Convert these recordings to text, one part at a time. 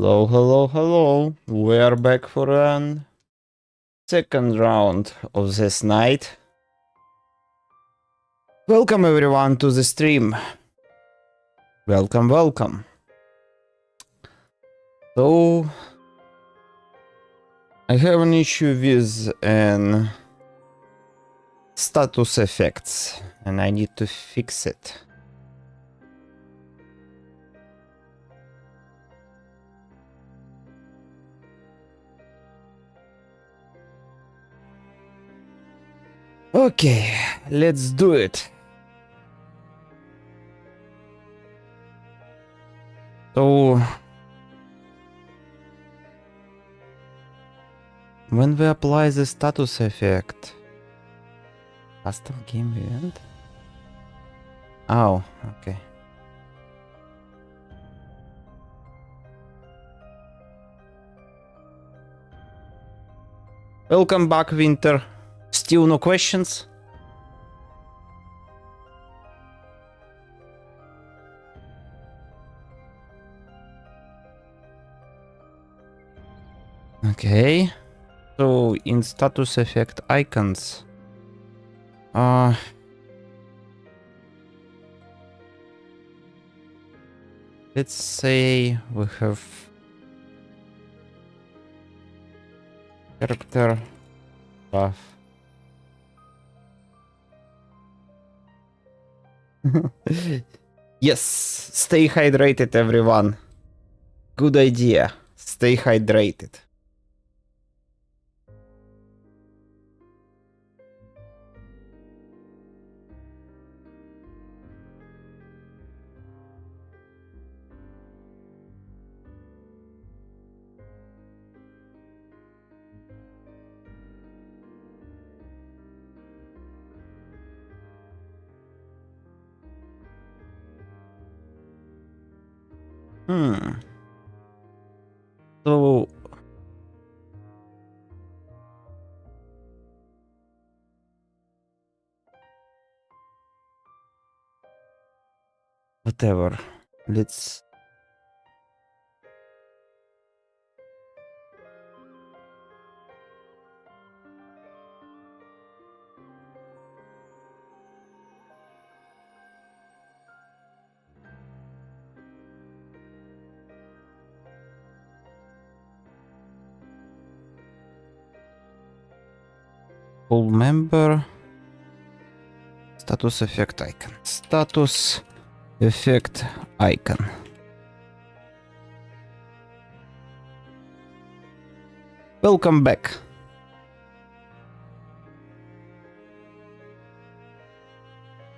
Hello, hello, hello. We are back for an second round of this night. Welcome everyone to the stream. Welcome, welcome. So, I have an issue with an status effects and I need to fix it. Okay, let's do it. So, when we apply the status effect, custom game event? Oh, okay. Welcome back, Winter. Still no questions? Okay. So in status effect icons, let's say we have character buff. Yes, stay hydrated, everyone. Good idea. Stay hydrated. So whatever. Let's full member status effect icon. Status effect icon. Welcome back.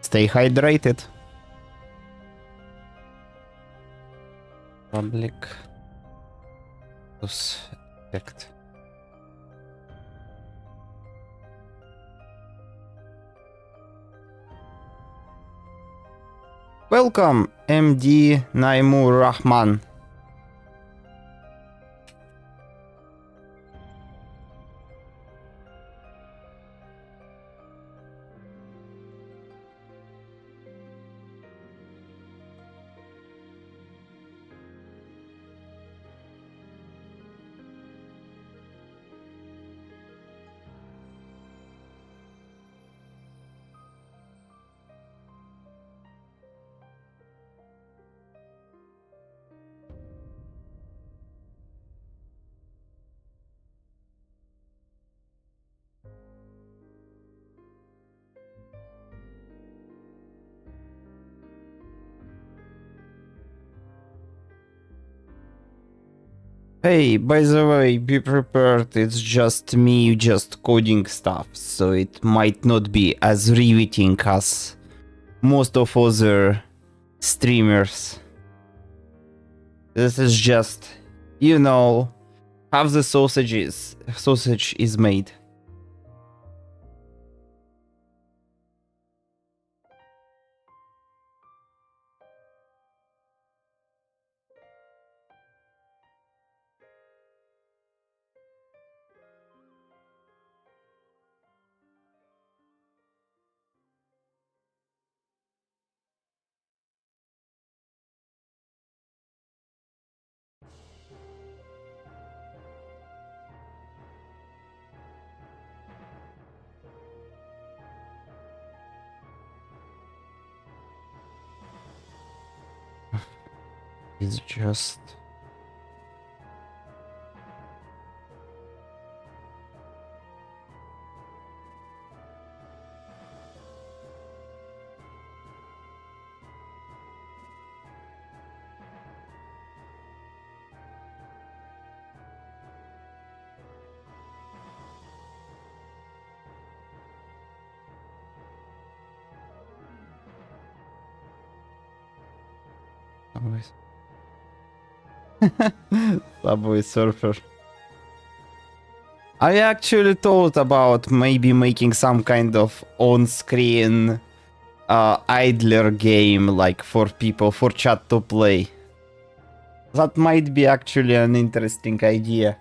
Stay hydrated. Public status effect. Welcome, MD Naimur Rahman. Hey, by the way, be prepared, it's just me just coding stuff, so it might not be as riveting as most of other streamers. This is just, you know, how the sausage is made. It's just... Subway Surfer. I actually thought about maybe making some kind of on-screen idler game, like for people, for chat to play. That might be actually an interesting idea.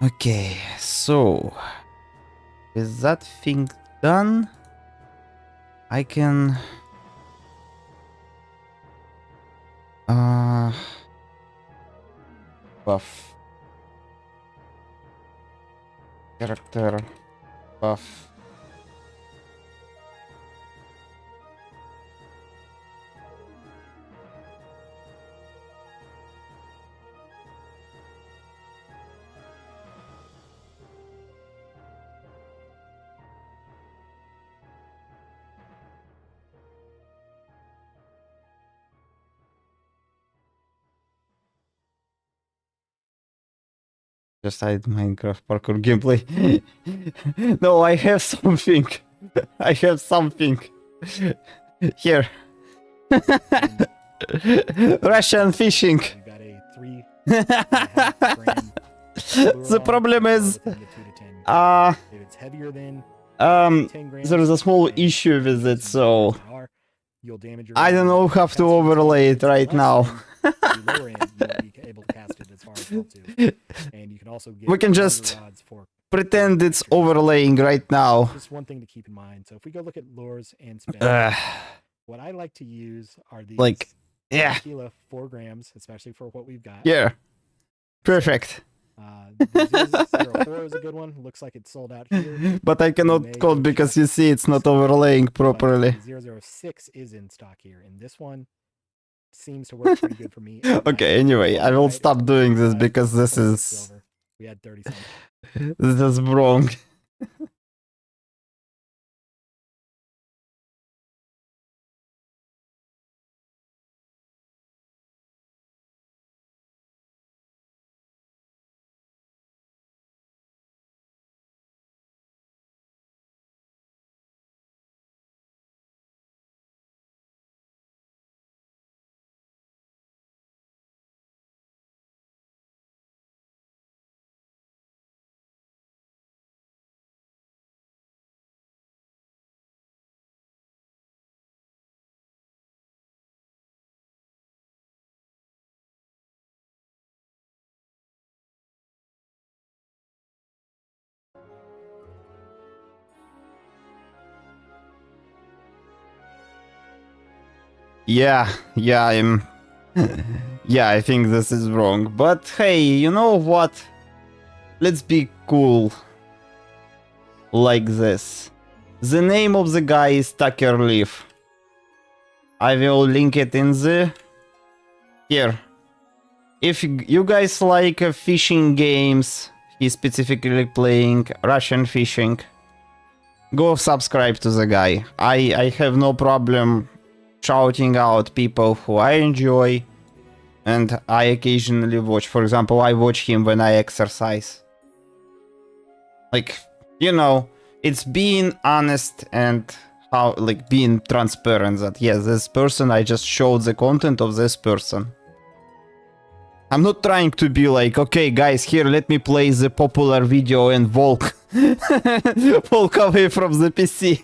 Okay, so is that thing done? I can buff character buff. Just hide Minecraft parkour gameplay. No, I have something. I have something. Here. Russian fishing. The problem is, there is a small issue with it, so I don't know how to overlay it right now. We can just pretend it's overlaying right now. Just one thing to keep in mind. So if we go look at lures and spend, what I like to use are these Like, yeah, tequila 4 grams, especially for what we've got. yeah, perfect. 004 is a good one. Looks like it's sold out here. But I cannot code because you see it's not overlaying properly. 006 is in stock here, and this one seems to work pretty good for me. Okay, anyway, I will stop doing this because this is... We had 30 cents. This is wrong. Yeah, I'm... yeah, I think this is wrong. But hey, you know what? Let's be cool. Like this. The name of the guy is Tucker Leaf. I will link it in the... here. If you guys like fishing games, he's specifically playing Russian fishing, go subscribe to the guy. I have no problem shouting out people who I enjoy and I occasionally watch. For example, I watch him when I exercise. Like, you know, it's being honest and how, like, being transparent that yes, this person, I just showed the content of this person. I'm not trying to be like, okay guys, here let me play the popular video and walk walk away from the PC.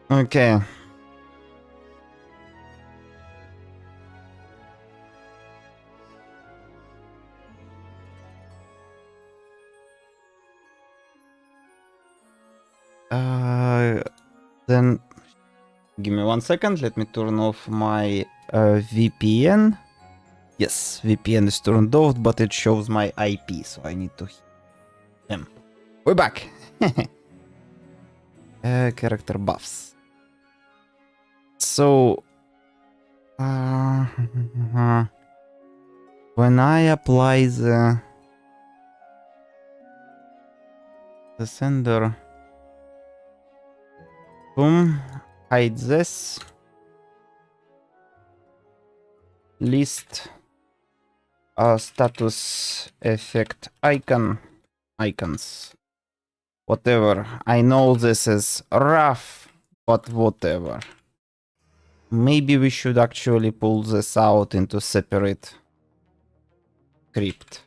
Okay. Then give me 1 second. Let me turn off my VPN. Yes, VPN is turned off, but it shows my IP, so I need to him. We're back. Character buffs. So when I apply the sender, boom, hide this list status effect icons, whatever. I know this is rough, but whatever. Maybe we should actually pull this out into separate script.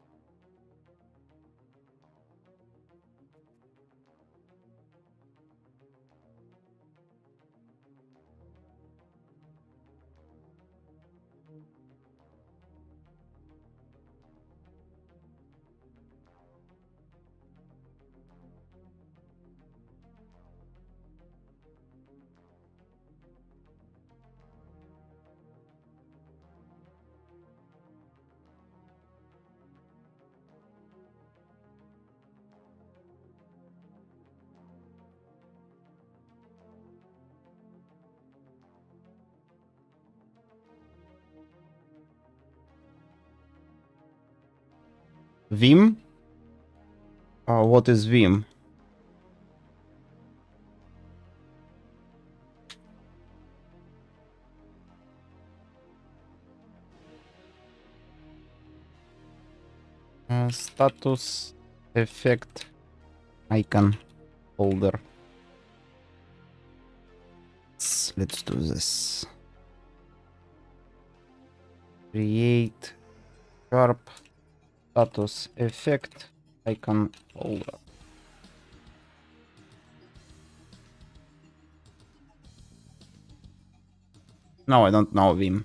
Vim? What is Vim? Status effect icon holder. Let's do this. Create sharp status effect icon holder. No, I don't know Vim.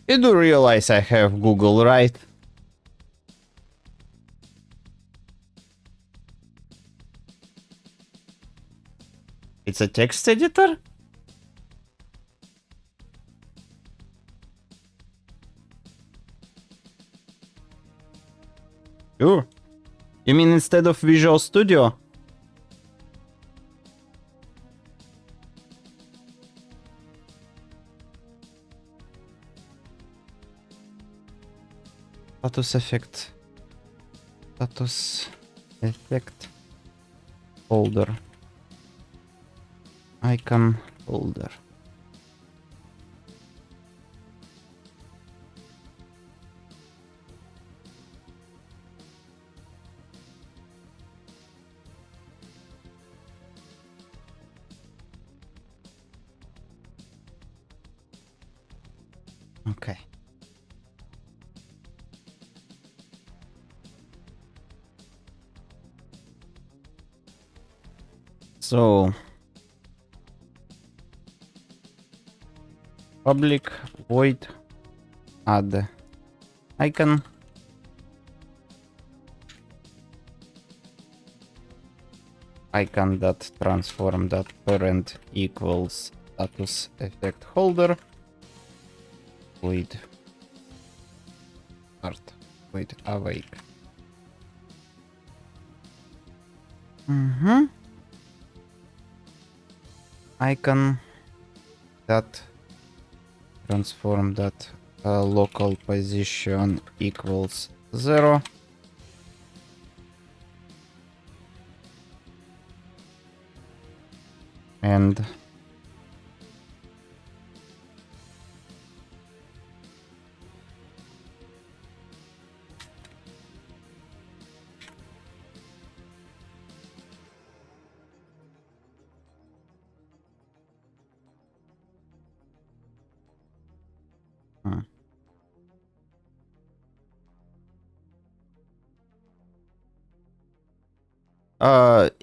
You do realize I have Google, right? It's a text editor? Sure. You mean instead of Visual Studio? Status effect. Status effect folder. Icon folder. Okay. So public void add icon dot transform dot parent equals status effect holder void start void awake. Icon dot transform dot local position equals 0. And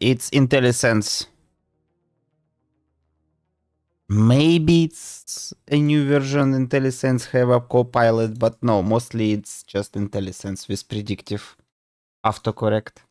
it's IntelliSense. Maybe it's a new version IntelliSense have a Copilot, but no, mostly it's just IntelliSense with predictive Autocorrect.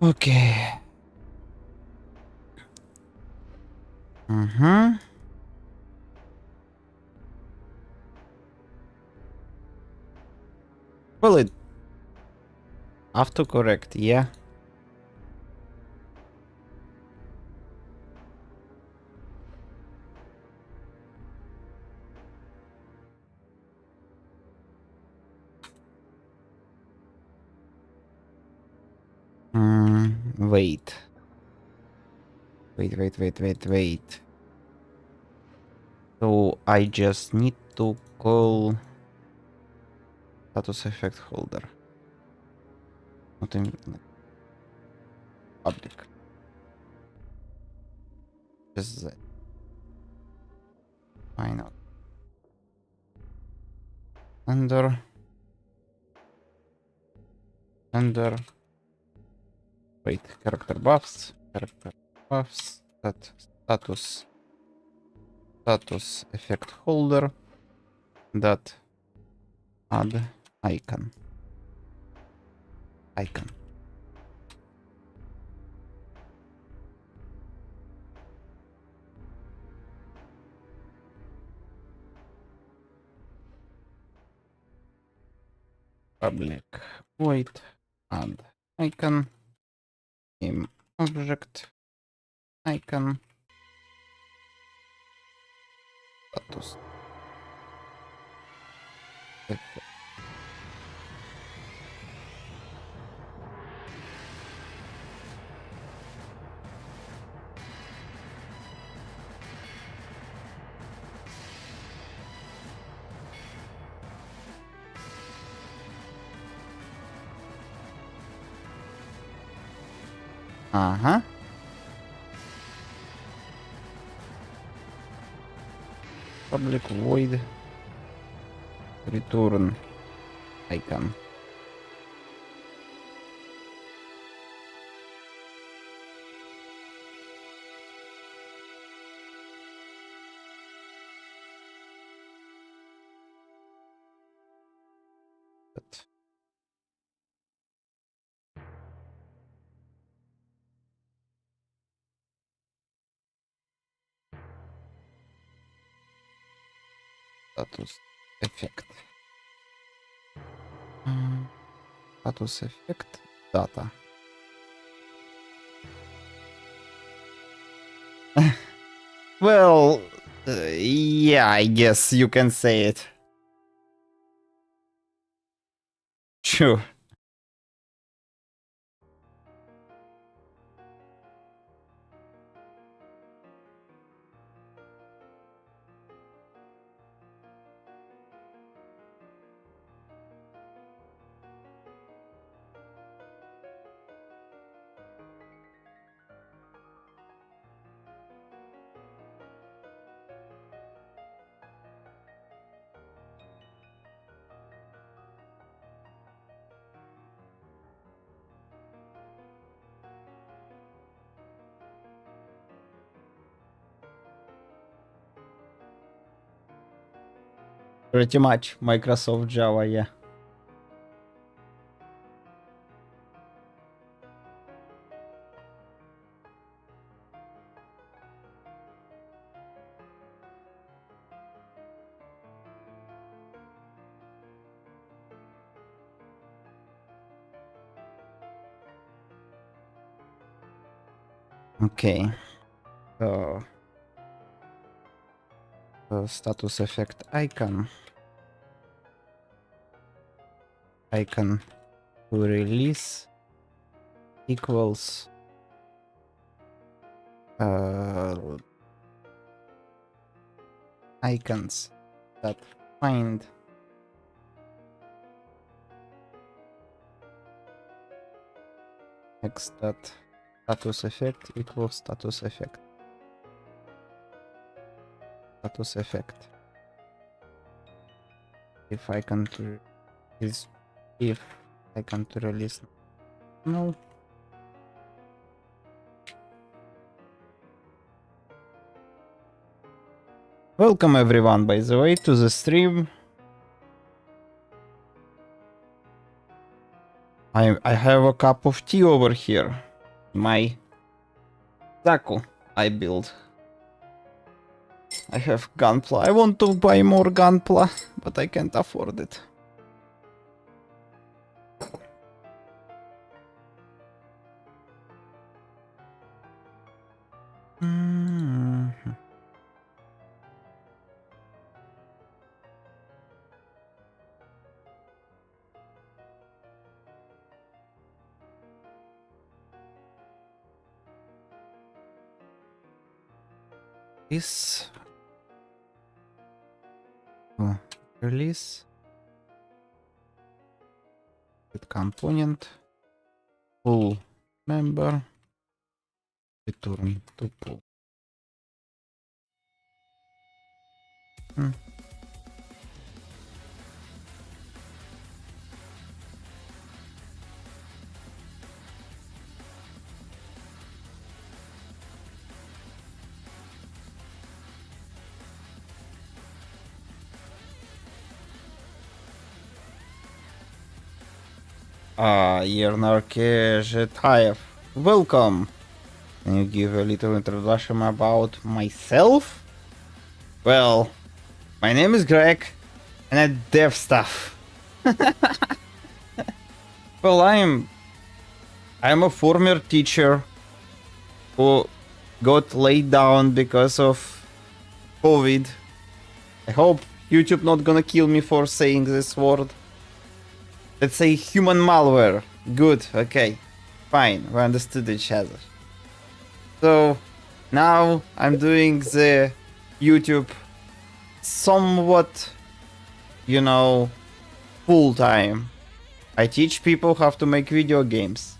Okay. Mm-hmm. Well, it autocorrect, yeah. Wait. Wait. So I just need to call status effect holder. Not in public. Just that. Final. Under. Wait, character buffs. Status effect holder. Dot add icon. Public void add icon. Game object icon. Status effect. Uh-huh. Public void return icon. But status effect. Status effect data. Well, yeah, I guess you can say it. Sure. Pretty much Microsoft Java, yeah. Okay. So status effect icon to release equals icons that find X dot status effect equals status effect. Status effect. If I can release, if I can release, no. Welcome everyone, by the way, to the stream. I have a cup of tea over here. My Zaku I built. I have Gunpla. I want to buy more Gunpla, but I can't afford it. This release with component full member return to pool. Yernarke Zhetaev, welcome. Can you give a little introduction about myself? Well, my name is Greg, and I dev stuff. Well, I'm a former teacher who got laid down because of COVID. I hope YouTube not gonna kill me for saying this word. Let's say human malware. Good, okay. Fine, we understood each other. So, now I'm doing the YouTube somewhat, you know, full time. I teach people how to make video games.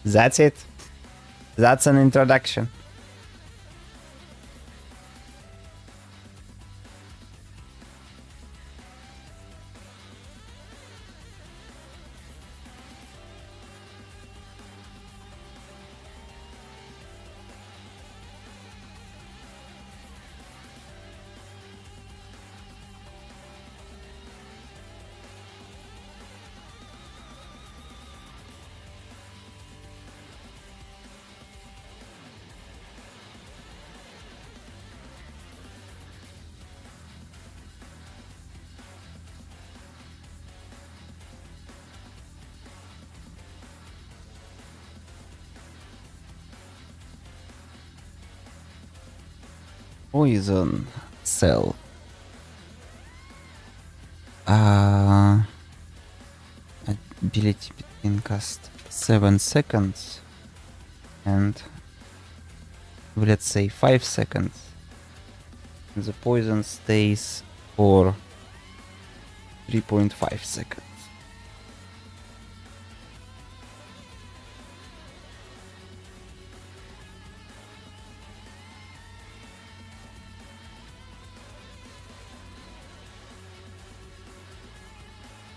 That's it. That's an introduction. Poison cell. Ability between cast 7 seconds and let's say 5 seconds. The poison stays for 3.5 seconds.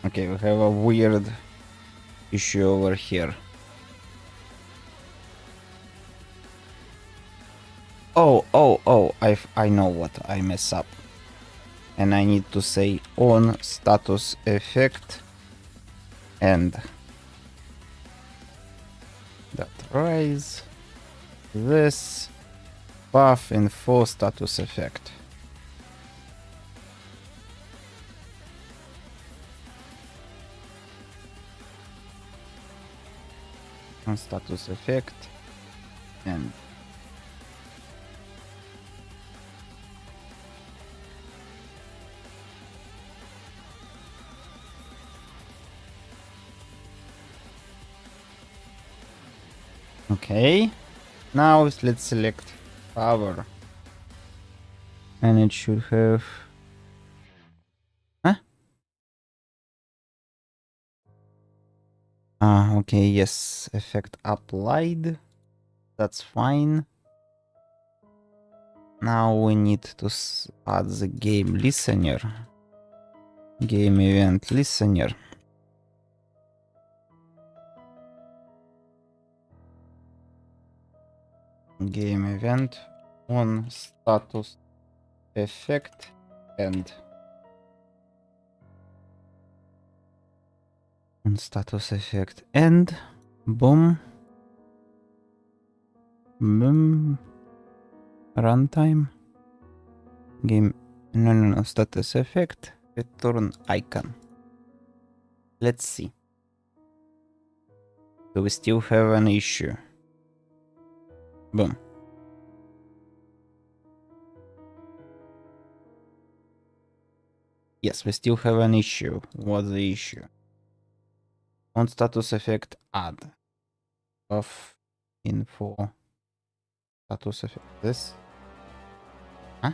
Okay, we have a weird issue over here. Oh, I know what I mess up. And I need to say on status effect and that rise this buff info status effect. On status effect and okay, now let's select power and it should have Ah, okay, yes. Effect applied. That's fine. Now we need to add the game listener. Game event listener. Game event on status effect end. On status effect end. Boom. Boom. Runtime. Game. No. Status effect. Return icon. Let's see. Do we still have an issue? Boom. Yes, we still have an issue. What's the issue? On status effect add. Of info. Status effect. This. Huh?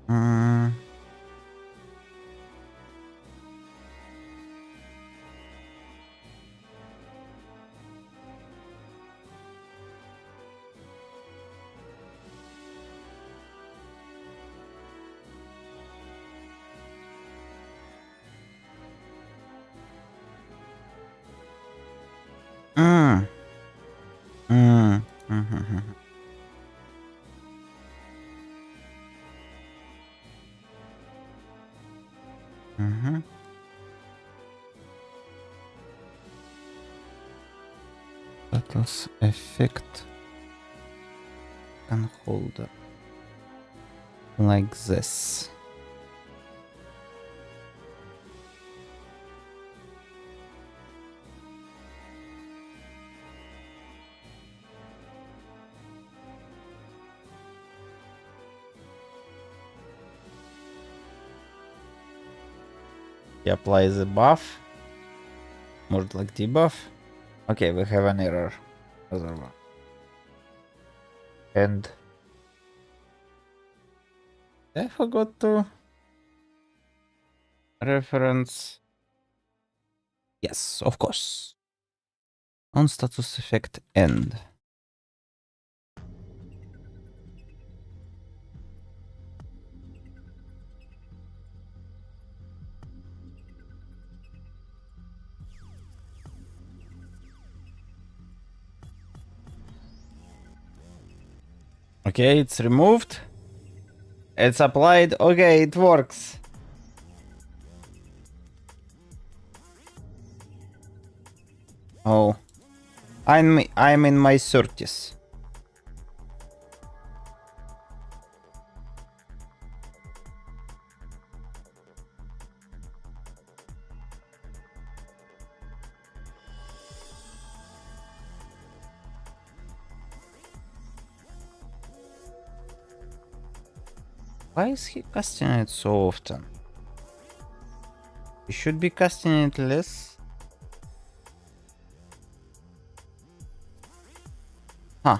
Mm. Mhm. Mhm. Status effect can hold like this. He applies a buff. More like debuff. Okay, we have an error. Other one. And I forgot to reference. Yes, of course. On status effect end. Okay, it's removed. It's applied. Okay, it works. Oh, I'm in my 30s. Why is he casting it so often? He should be casting it less. Huh.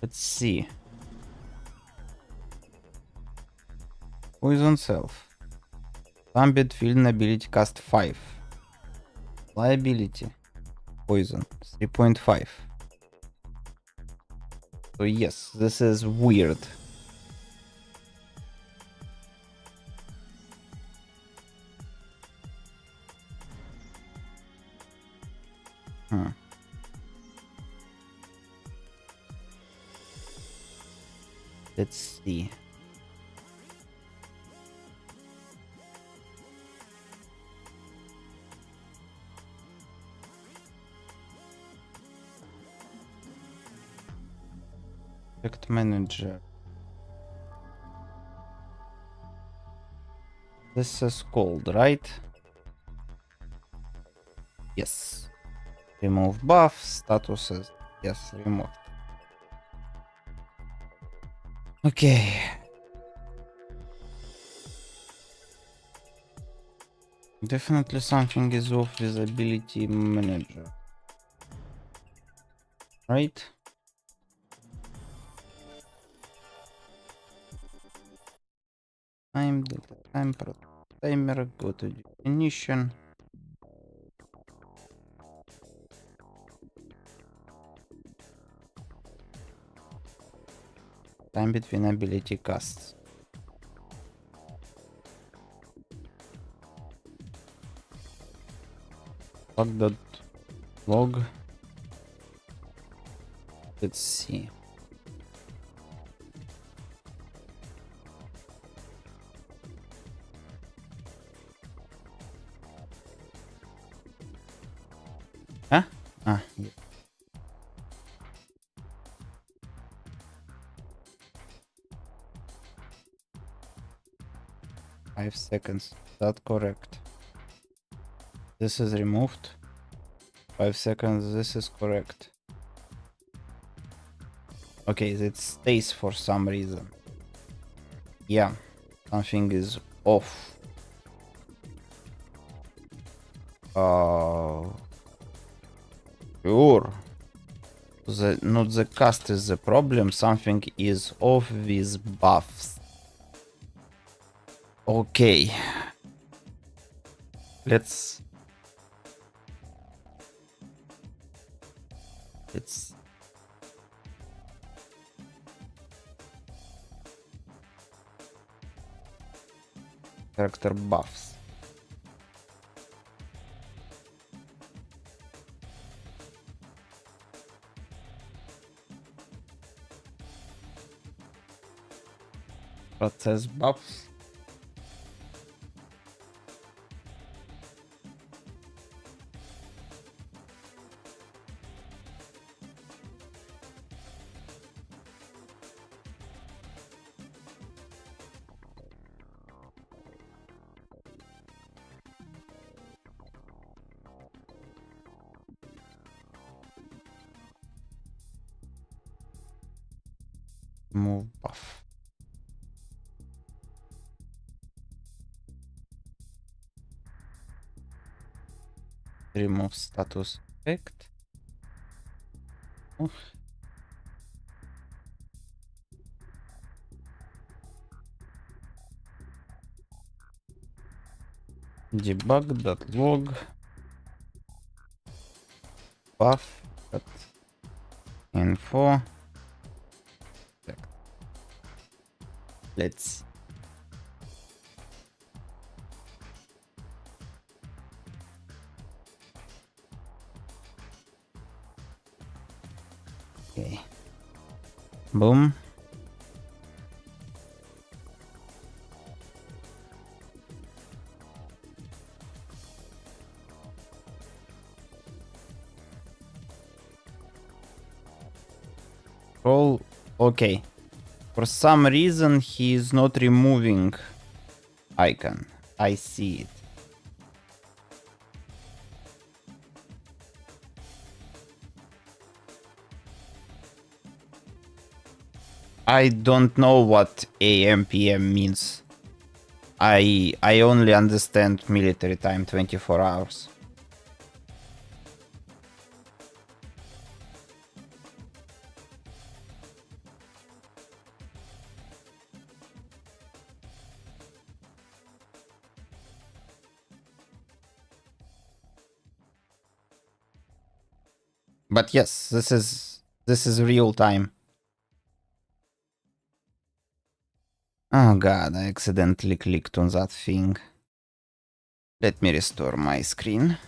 Let's see. Poison self. Ambient feeling ability cast 5. Liability. Poison 3.5. So yes, this is weird. Let's see. Effect manager. This is cold, right? Yes. Remove buff. Statuses. Yes, removed. Okay. Definitely something is off with ability manager. Right? Time delta, time timer, go to definition. Time between ability casts. Log. Let's see. Huh? Ah, yeah. 5 seconds. That correct. This is removed. 5 seconds. This is correct. Okay, it stays for some reason. Yeah, something is off. Sure. Not the cast is the problem. Something is off with buffs. Okay. Let's character buffs. Process buffs. Move buff. Remove status effect. Oh. Debug.log buff info. Let's okay. Boom. Roll. Okay. For some reason he is not removing icon. I see it. I don't know what AM/PM means. I only understand military time 24 hours. But yes, this is real time. Oh god, I accidentally clicked on that thing. Let me restore my screen.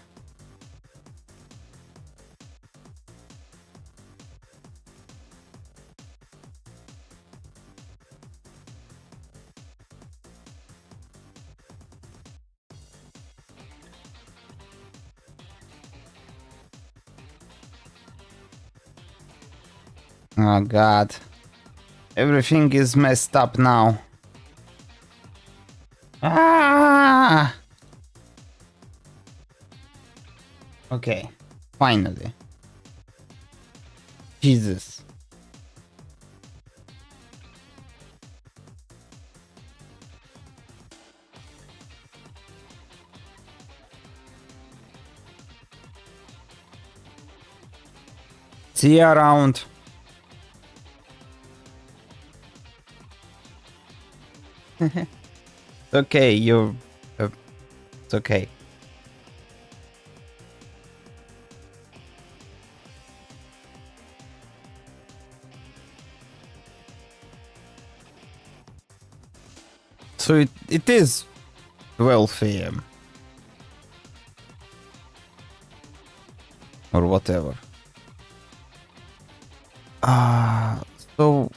Oh god. Everything is messed up now. Ah! Okay, finally. Jesus. See you around. Okay, you're a It's okay. So it is 12 a.m. Or whatever. So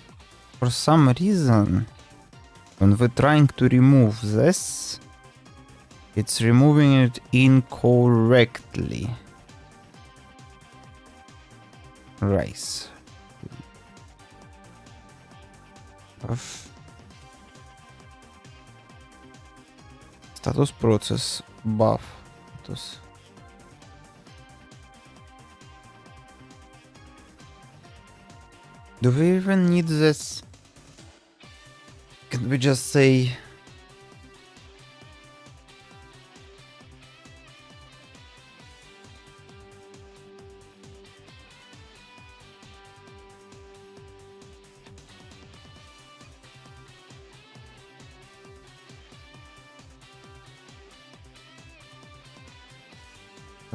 for some reason, when we're trying to remove this, it's removing it incorrectly. Rice. Status process buff. Status. Do we even need this? Can we just say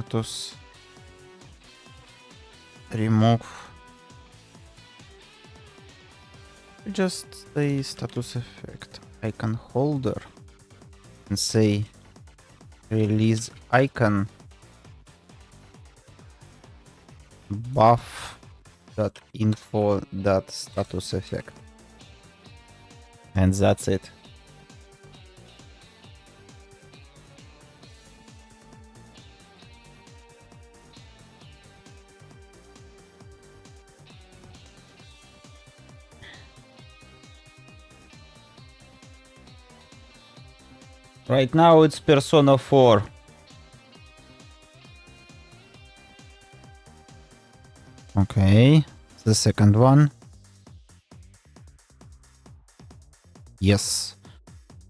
status remove? Just say status effect icon holder and say release icon buff dot info dot status effect, and that's it. Right now it's Persona 4. Okay, the second one. Yes.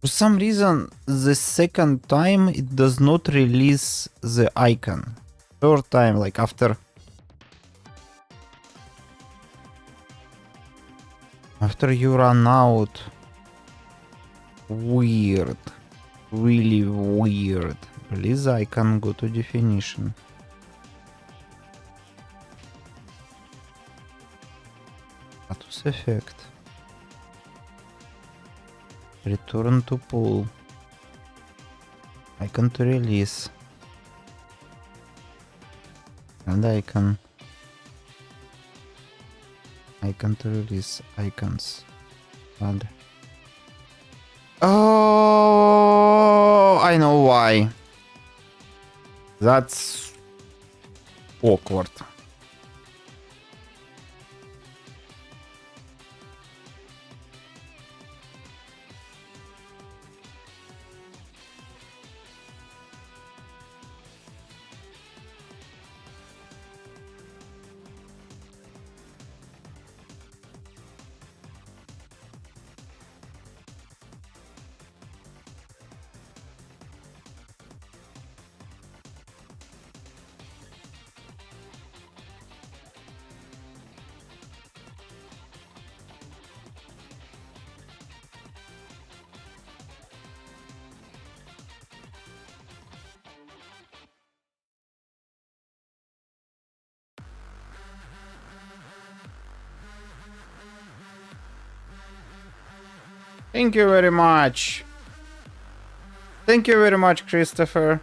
For some reason, the second time it does not release the icon. Third time, like after you run out. Weird. Really weird. Release icon, go to definition. Status effect. Return to pool. Icon to release. And icon. Icon to release. Icons. Add. Oh, I know why. That's awkward. Thank you very much. Thank you very much, Christopher.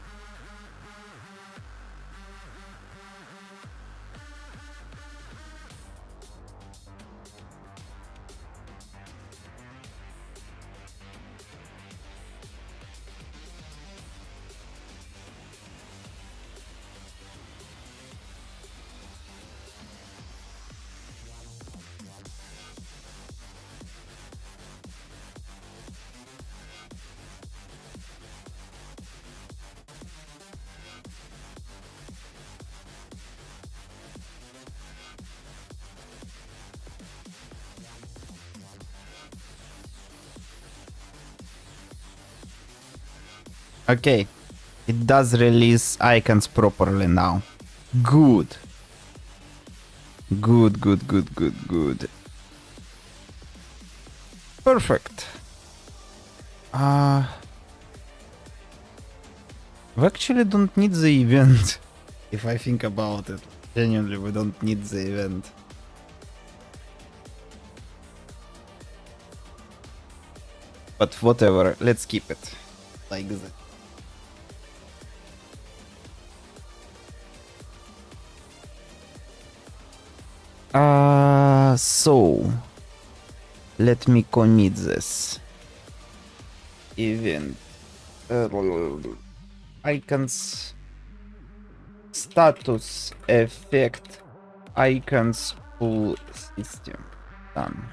Okay, it does release icons properly now. Good. Good, good, good, good, good. Perfect. We actually don't need the event. If I think about it. Genuinely, we don't need the event. But whatever, let's keep it like that. So let me commit this event. Icons, status effect, icons full system. Done.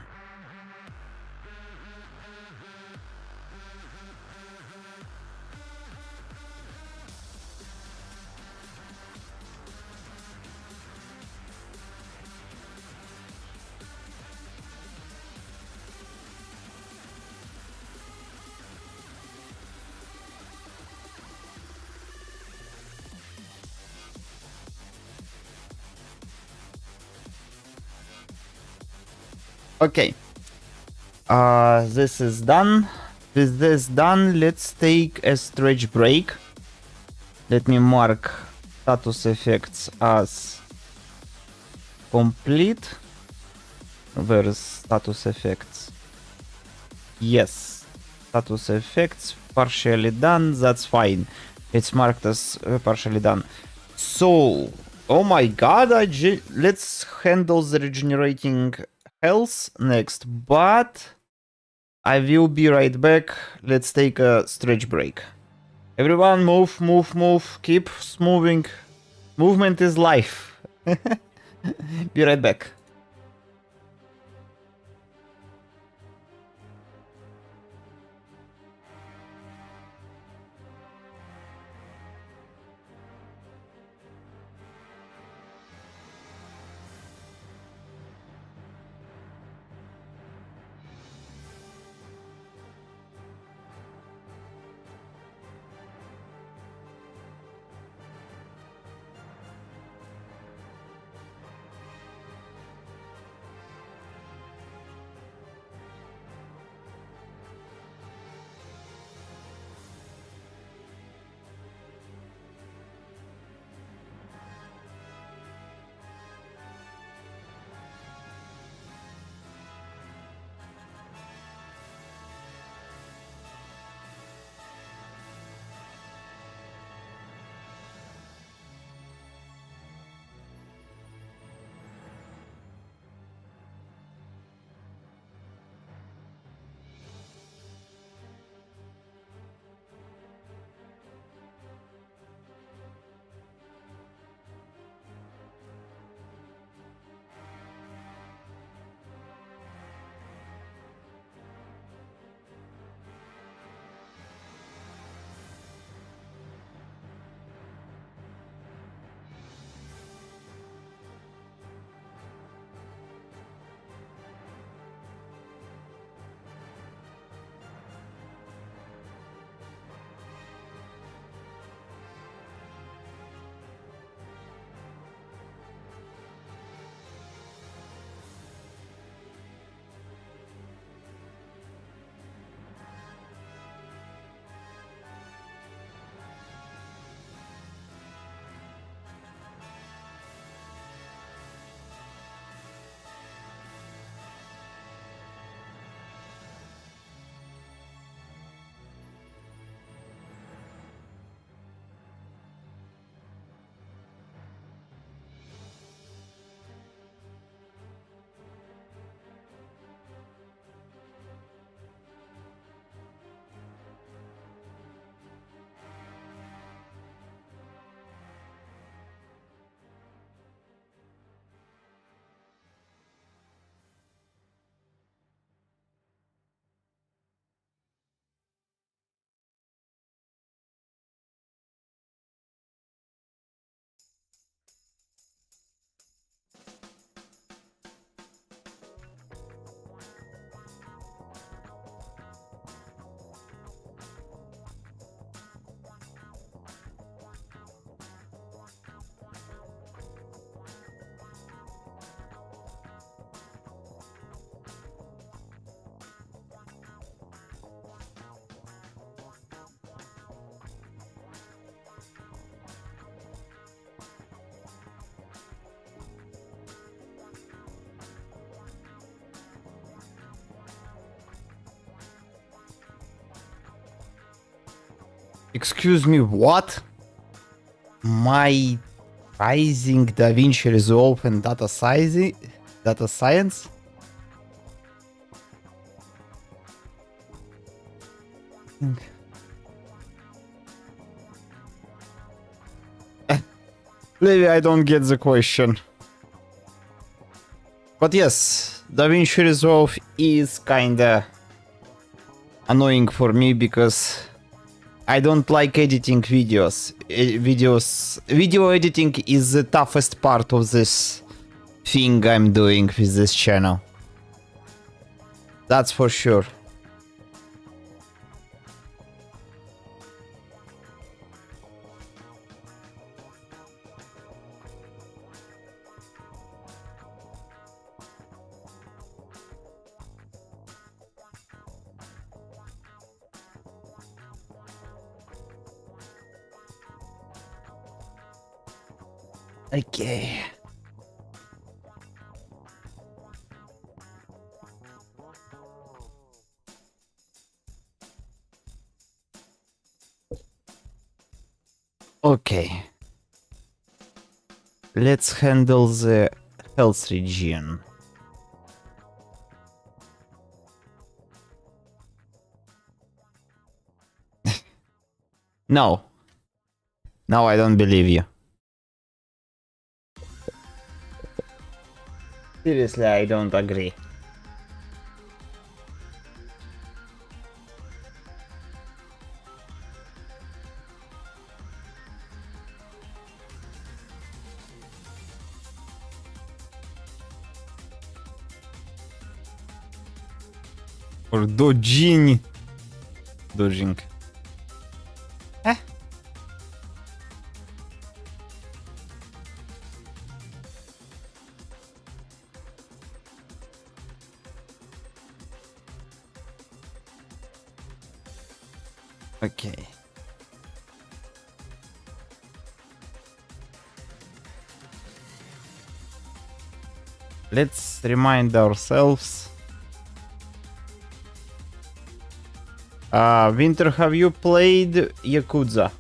Okay. This is done. With this done, let's take a stretch break. Let me mark status effects as complete. Where's status effects? Yes. Status effects partially done. That's fine. It's marked as partially done. So, oh my god, let's handle the regenerating health next, but I will be right back. Let's take a stretch break. Everyone move, move, move. Keep moving. Movement is life. Be right back. Excuse me, what? My Rising DaVinci Resolve and data science? Maybe I don't get the question. But yes, DaVinci Resolve is kinda annoying for me because I don't like editing videos. Video editing is the toughest part of this thing I'm doing with this channel. That's for sure. Okay. Okay. Let's handle the health region. No. No, I don't believe you. Seriously, I don't agree. Or dodging. Dodging. Eh? Okay. Let's remind ourselves. Winter, have you played Yakuza?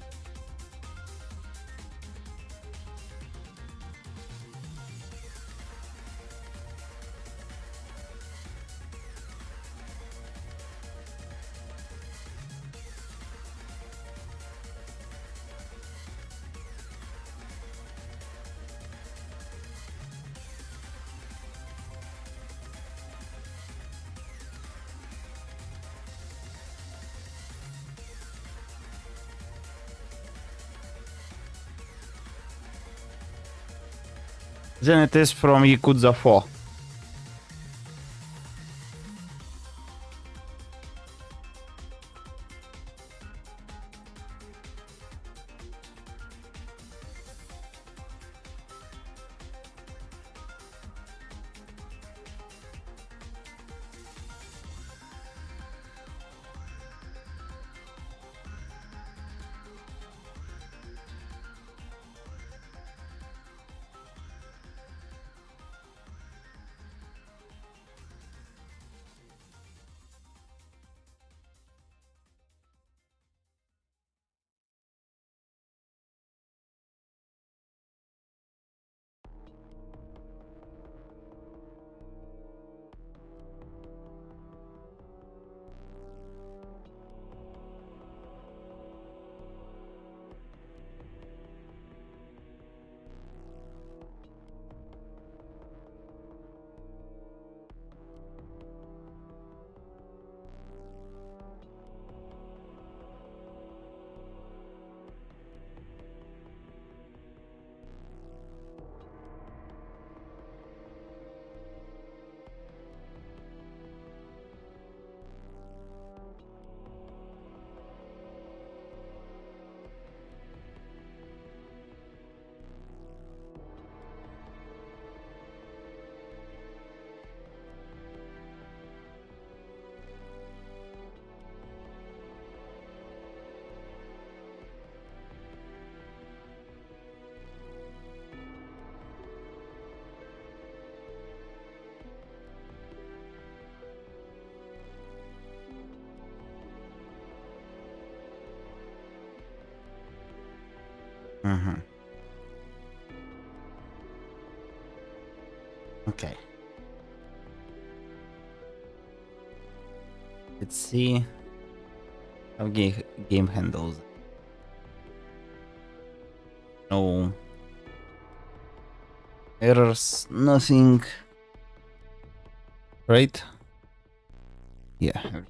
Then it is from Yakuza 4. Mm-hmm. Okay. Let's see how game handles. No errors, nothing. Right? Yeah.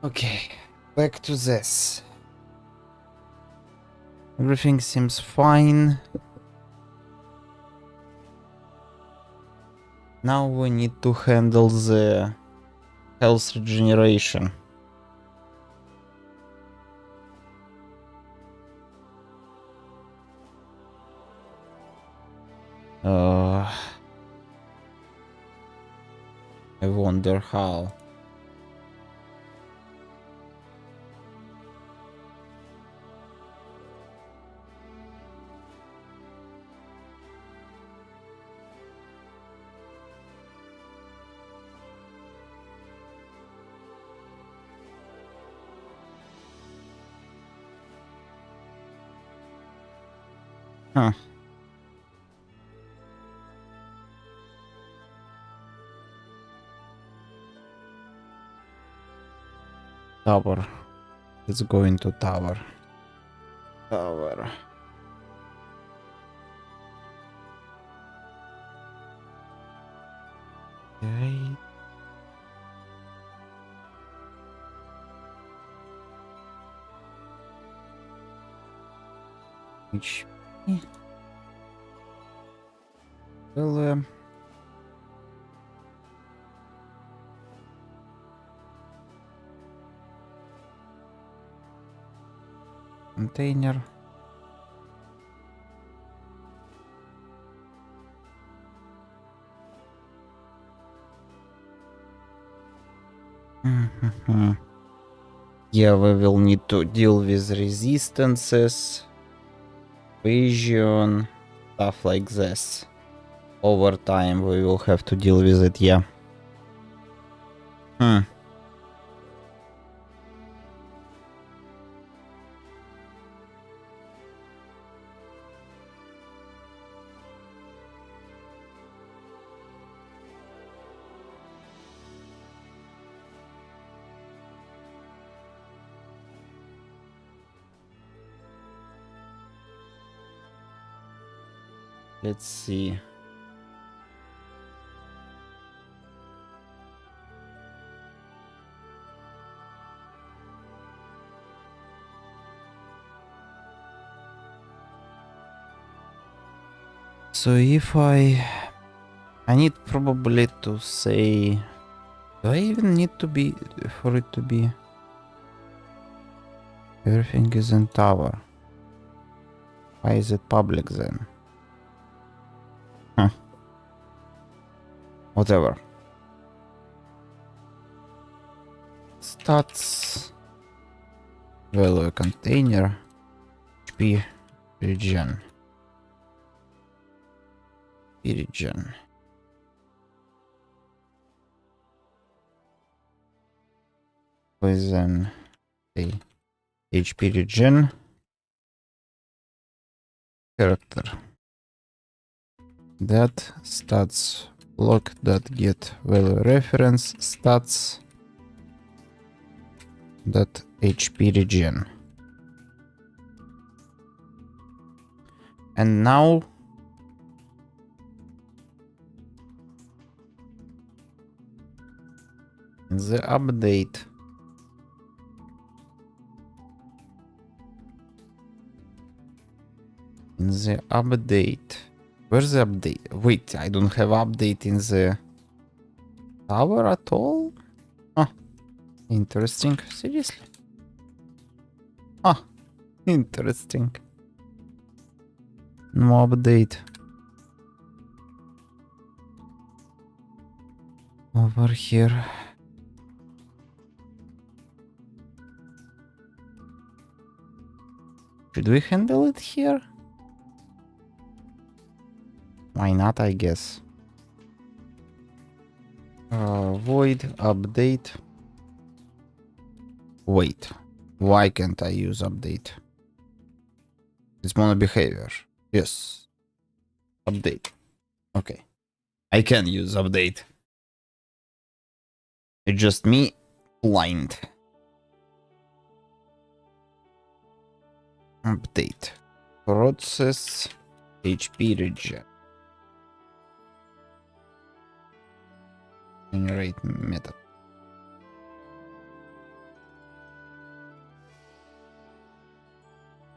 Okay, back to this. Everything seems fine. Now we need to handle the health regeneration. I wonder how. Huh. Tower. Let's go into tower. Tower. Okay. HP. Well, container. Yeah, we will need to deal with resistances, vision, stuff like this. Over time, we will have to deal with it, yeah. Let's see. So if I need probably to say, do I even need to be, for it to be, everything is in tower. Why is it public then? Huh. Whatever. Stats. Value container. HP region. Region. Poison. A HP region. Character. That stats block that get value reference stats that HP region. And now in the update where's the update? Wait, I don't have update in the tower at all? Oh, interesting. Seriously? Oh, interesting. No update. over here. Should we handle it here? Why not, I guess. Void update. Wait, why can't I use update? It's mono behavior. Yes. Update. Okay. I can use update. It's just me blind. Update. Process HP regen. Generate method.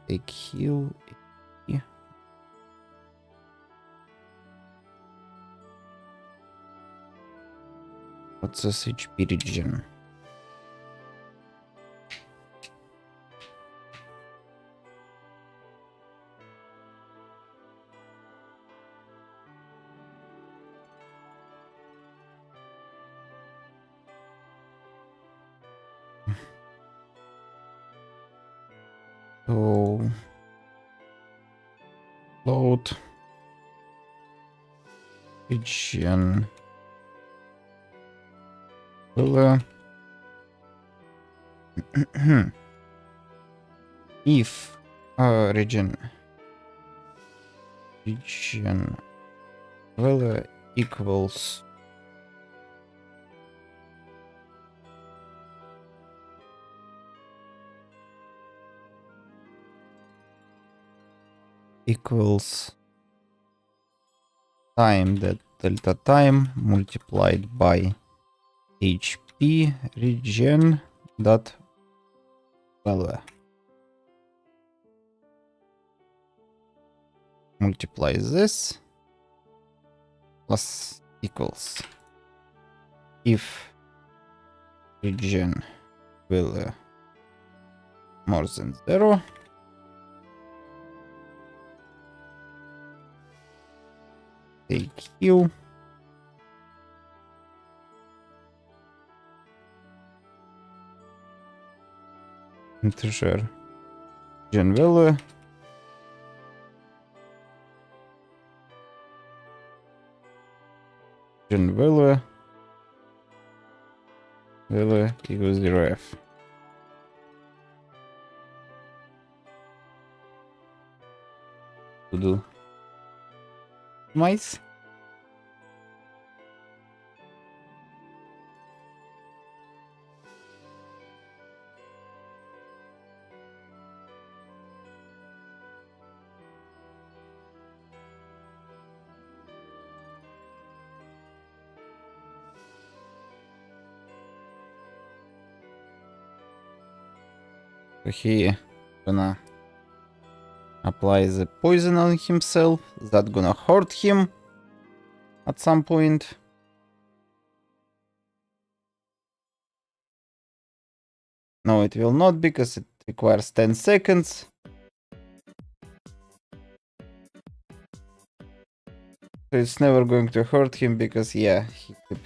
Take heal. Process HP regen. So load regen. Well, if regen value equals time, that delta time multiplied by HP regen dot value. Multiply this plus equals if regen value more than 0, take heal. Integer regen value. Regen value equals 0f. To do mice. So he gonna apply the poison on himself. That gonna hurt him at some point. No, it will not, because it requires 10 seconds. So it's never going to hurt him, because yeah, he could.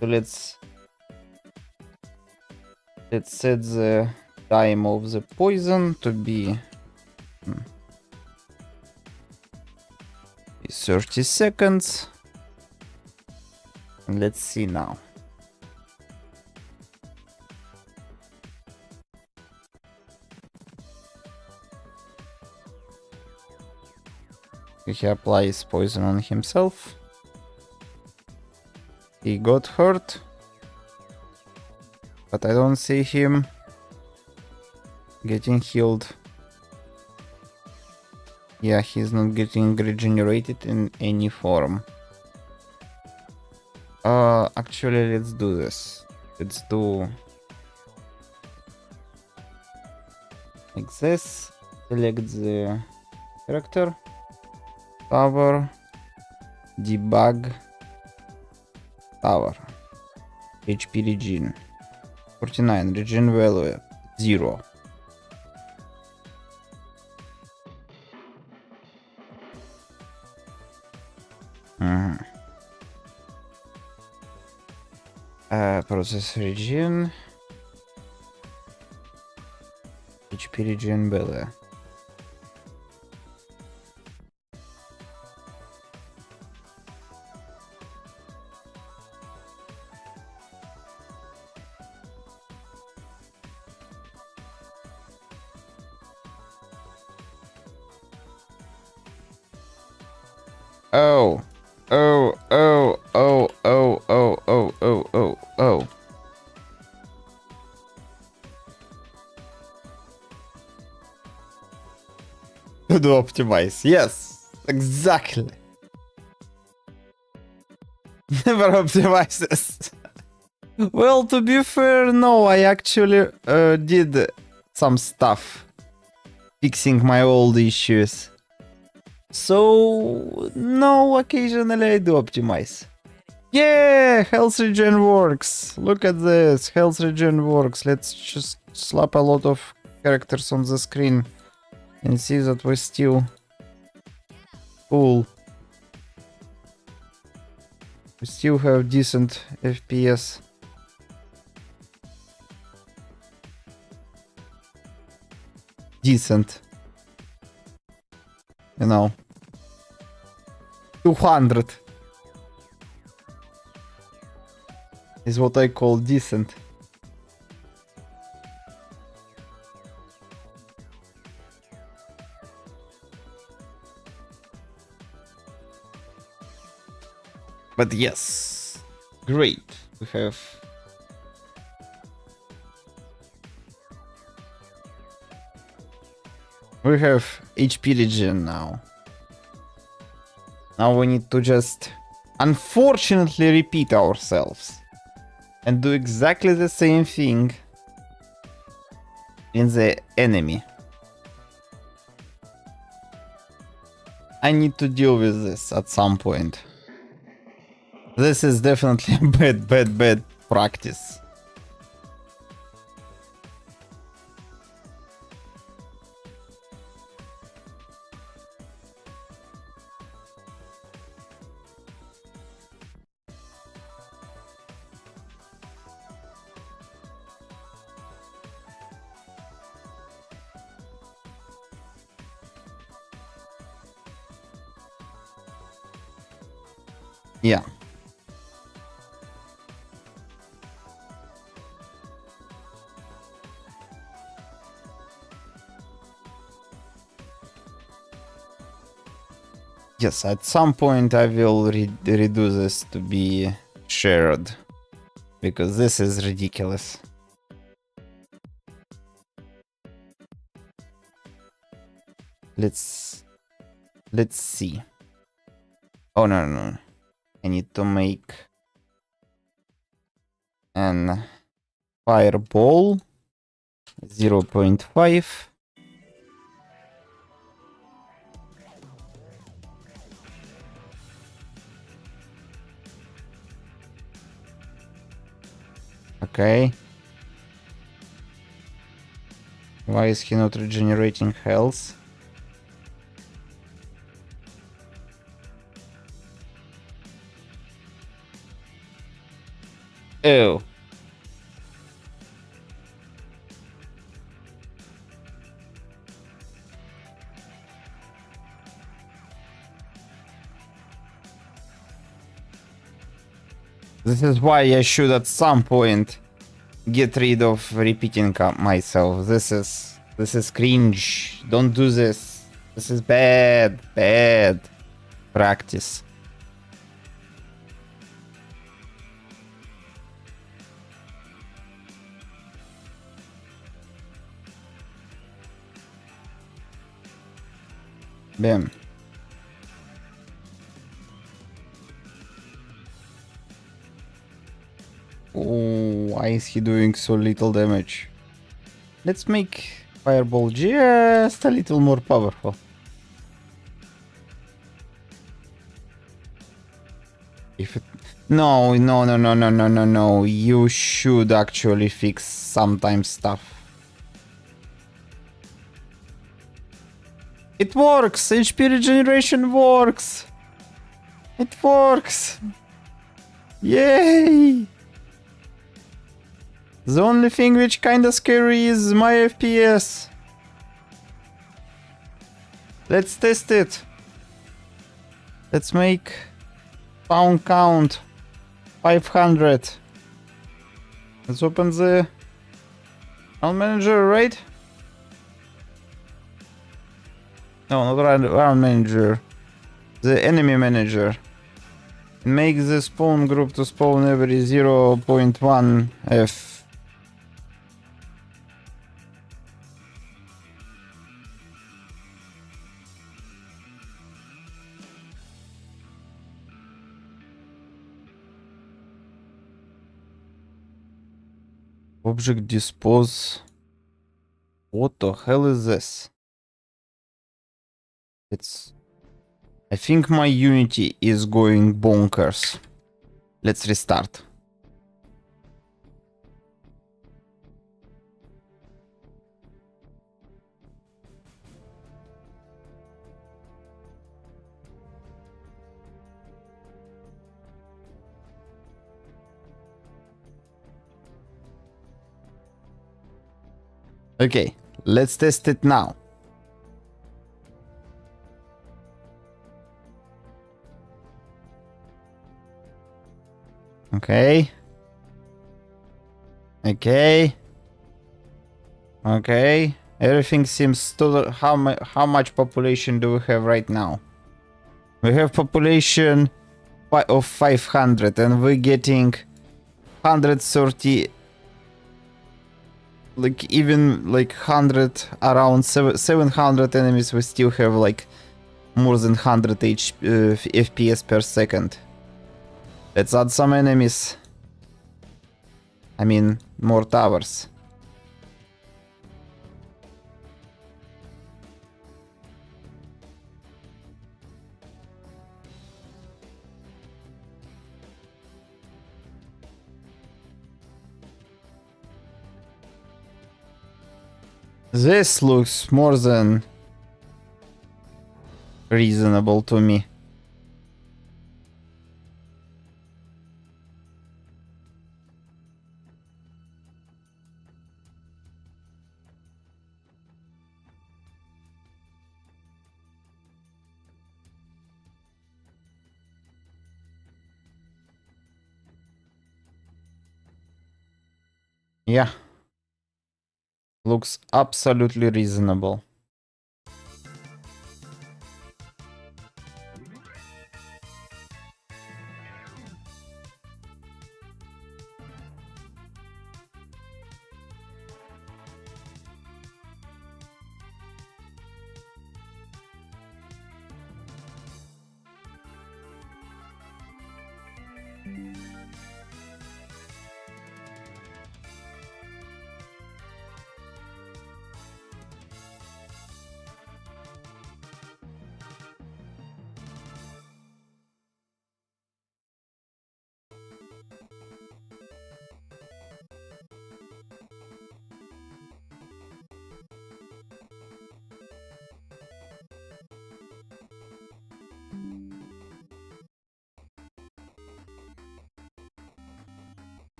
So let's set the time of the poison to be 30 seconds. And let's see now. He applies poison on himself. He got hurt, but I don't see him getting healed. Yeah, he's not getting regenerated in any form. Actually, let's do this. Let's do like this. Select the character, tower, debug, tower, HP regen 49, regen value 0. Process region. HP region было. Oh. Oh, oh, oh, oh, oh, oh, oh, oh, oh. To do optimize. Yes, exactly. Never optimizes. Well, to be fair, no, I actually did some stuff fixing my old issues. So, no, occasionally I do optimize. Yeah, health regen works. Look at this, health regen works. Let's just slap a lot of characters on the screen and see that we're still cool. We still have decent FPS. Decent. You know. 200 is what I call decent. But yes, great. We have HP regen now. Now we need to just unfortunately repeat ourselves and do exactly the same thing in the enemy. I need to deal with this at some point. This is definitely bad practice. Yeah. Yes, at some point I will redo this to be shared, because this is ridiculous. Let's see. Oh no. I need to make an fireball 0.5. Okay. Why is he not regenerating health? Oh. This is why I should at some point get rid of repeating myself. This is cringe. Don't do this. This is bad practice. Bam. Oh, why is he doing so little damage? Let's make Fireball just a little more powerful. If it... No. You should actually fix sometimes stuff. It works! HP regeneration works! It works! Yay! The only thing which kinda scary is my FPS. Let's test it. Let's make pound count 500. Let's open the round manager, right? No, not round manager. The enemy manager. Make the spawn group to spawn every 0.1 F. Object dispose. What the hell is this? I think my Unity is going bonkers. Let's restart. Okay, let's test it now. Okay. Okay. Okay. Everything seems to... How much population do we have right now? We have population of 500 and we're getting 130... Like even like 100 around 700 enemies, we still have like more than 100 FPS per second. Let's add some enemies. I mean, more towers. This looks more than reasonable to me. Yeah. Looks absolutely reasonable.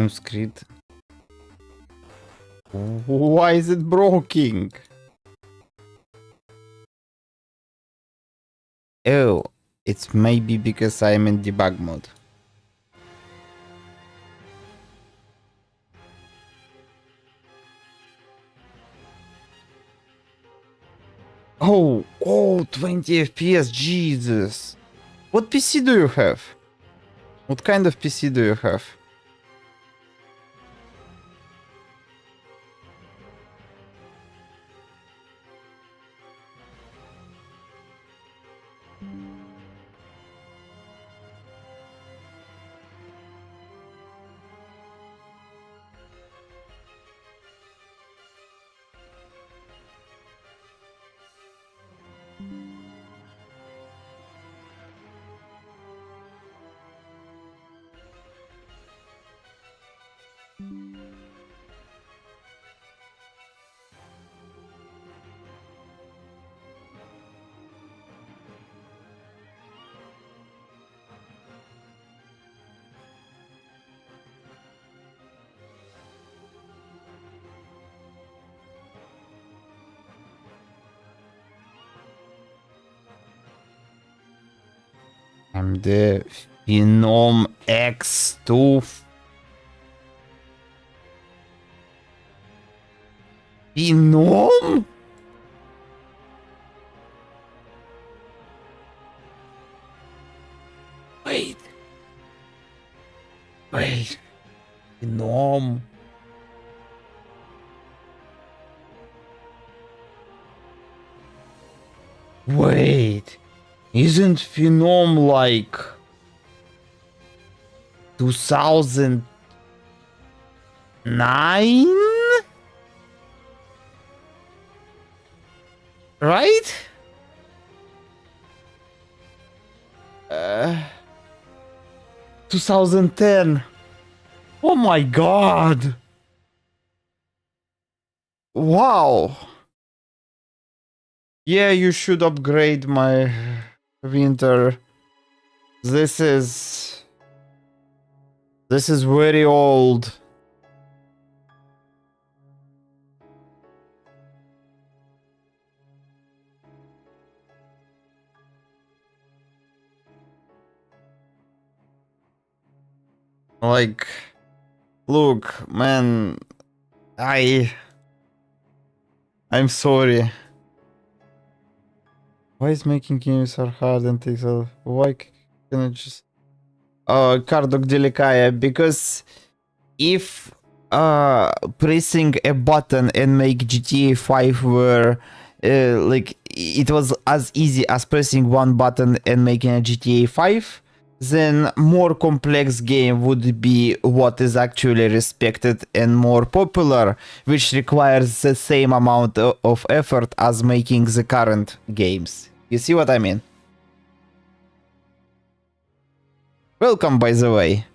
Script. Why is it broken? Oh, it's maybe because I'm in debug mode. Oh, 20 FPS, Jesus. What PC do you have? What kind of PC do you have? I'm the Phenom X2. Phenom? Wait. Phenom. Wait. Isn't Phenom like 2009? Right? 2010. Oh my god. Wow. Yeah, you should upgrade my winter. This is very old. Like, look, man, I'm sorry. Why is making games so hard and takes a... Why can I just... Kardok Delikaya, because if pressing a button and make GTA 5 were like it was as easy as pressing one button and making a GTA 5, then more complex game would be what is actually respected and more popular, which requires the same amount of effort as making the current games. You see what I mean? Welcome, by the way.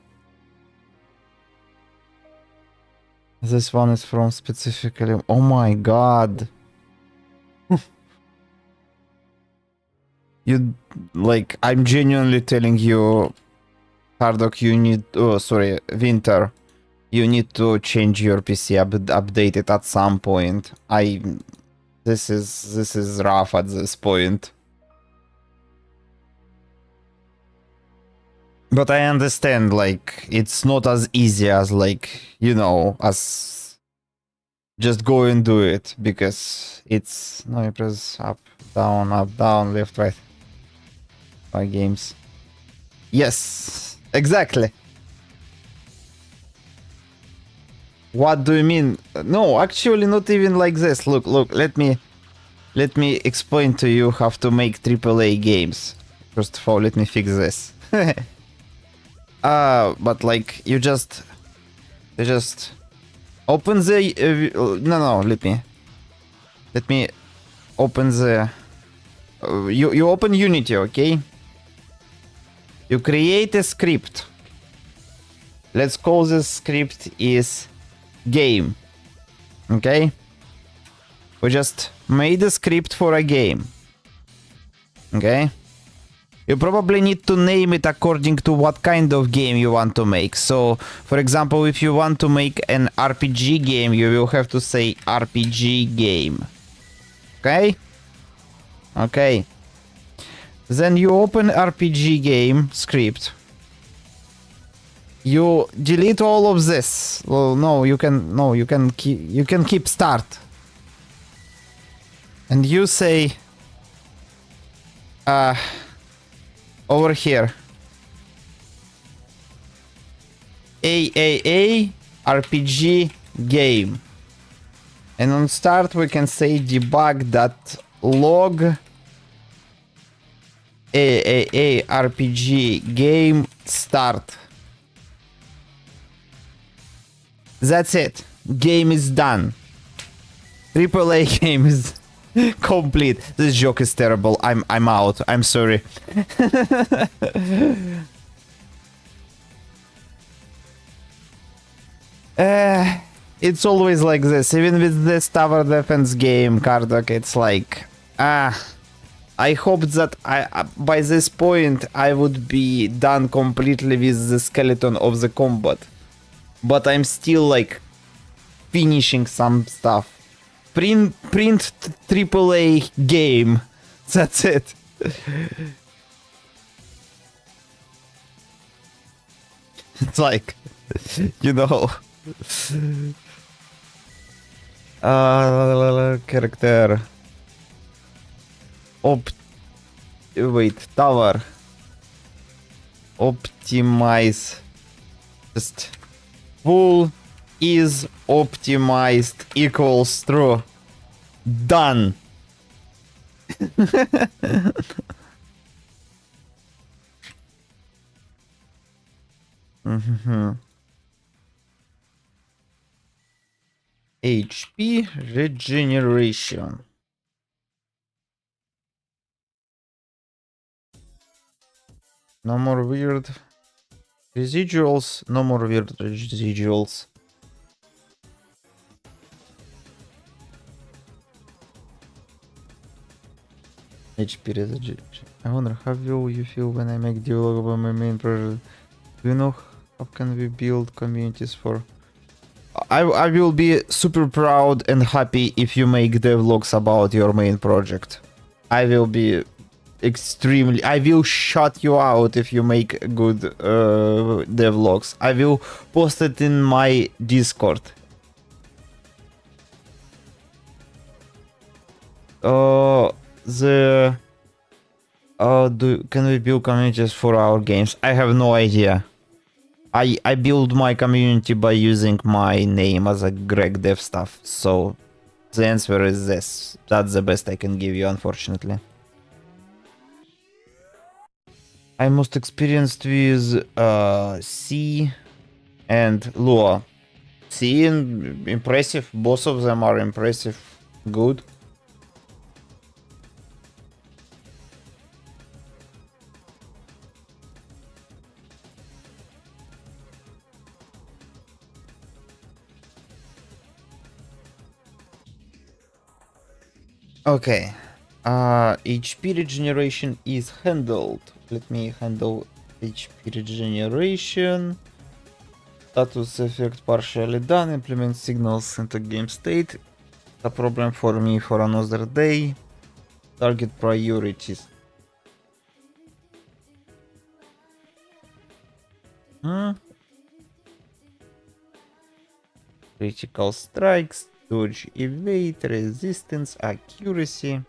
This one is from specifically... Oh my god. You... Like, I'm genuinely telling you, Kardok, you need... Oh, sorry, Winter. You need to change your PC, update it at some point. This is rough at this point. But I understand, like, it's not as easy as, like, you know, as just go and do it, because it's... No, you press up, down, left, right. My games. Yes, exactly. What do you mean? No, actually not even like this. Look, let me explain to you how to make AAA games. First of all, let me fix this. But like you just open the let me open the you open Unity, okay? You create a script. Let's call this script is game. Okay? We just made a script for a game. Okay? You probably need to name it according to what kind of game you want to make. So, for example, if you want to make an RPG game, you will have to say RPG game. Okay? Okay. Then you open RPG game script. You delete all of this. Well, no, you can keep start. And you say over here AAA RPG game. And on start we can say debug.log AAA RPG game start. That's it. Game is done. AAA game is complete. This joke is terrible. I'm out. I'm sorry. It's always like this. Even with this tower defense game, Kardok, it's like I hope that by this point I would be done completely with the skeleton of the combat. But I'm still like finishing some stuff. Print AAA game. That's it. It's like, you know. Character. Wait, tower. Optimize. Just full is optimized equals true. Done. HP regeneration. No more weird residuals. No more weird residuals. HP residue. I wonder how will you feel when I make dialogue about my main project? Do you know how can we build communities for? I will be super proud and happy if you make devlogs about your main project. I will be extremely. I will shut you out if you make good devlogs. I will post it in my Discord. Can we build communities for our games? I have no idea. I build my community by using my name as a Greg Dev Stuff, so the answer is this. That's the best I can give you, unfortunately. I'm most experienced with C and Lua. C, impressive. Both of them are impressive. Good. Okay. HP regeneration is handled. Let me handle HP regeneration. Status effect partially done. Implement signals into game state. A problem for me for another day. Target priorities. Critical strikes, dodge, evade, resistance, accuracy.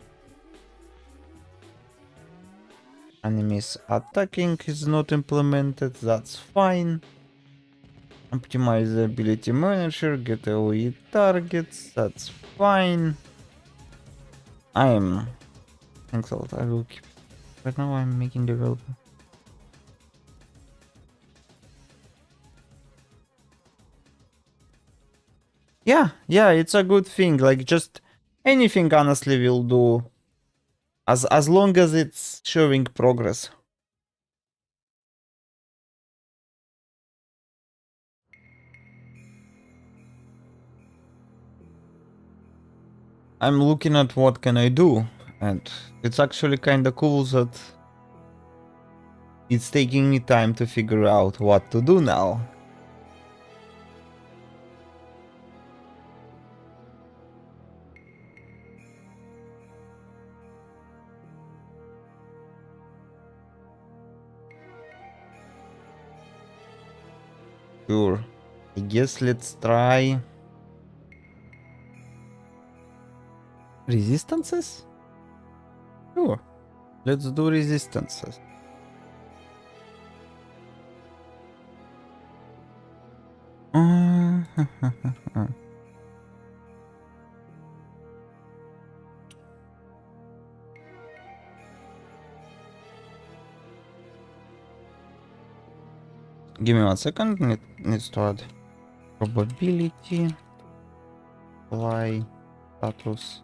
Enemies attacking is not implemented, that's fine. Optimize the ability manager, get AoE targets, that's fine. Thanks a lot, I will keep. Right now I'm making development. Yeah, it's a good thing. Like, just anything honestly will do. As long as it's showing progress. I'm looking at what can I do, and it's actually kinda cool that it's taking me time to figure out what to do now. Sure. I guess let's try resistances? Sure. Let's do resistances. Give me 1 second. Needs to add probability. Apply status.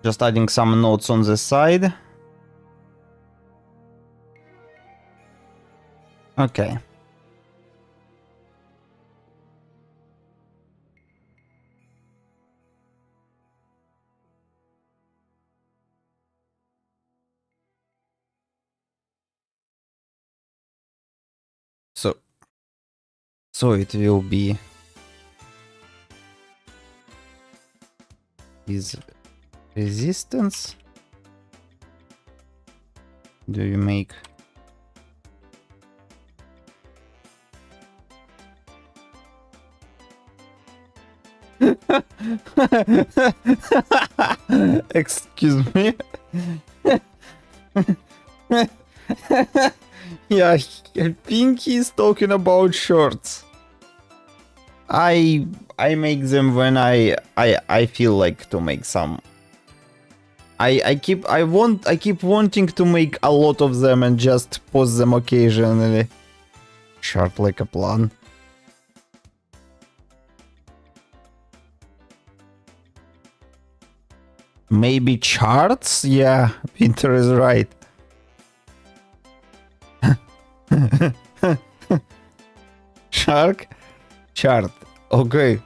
Just adding some notes on the side. Okay. So it will be is Resistance? Do you make? Excuse me. Yeah, I think he's talking about shorts. I make them when I feel like to make some. I keep wanting to make a lot of them and just post them occasionally. Short like a plan. Maybe charts? Yeah, Winter is right. Shark? Chart. Okay.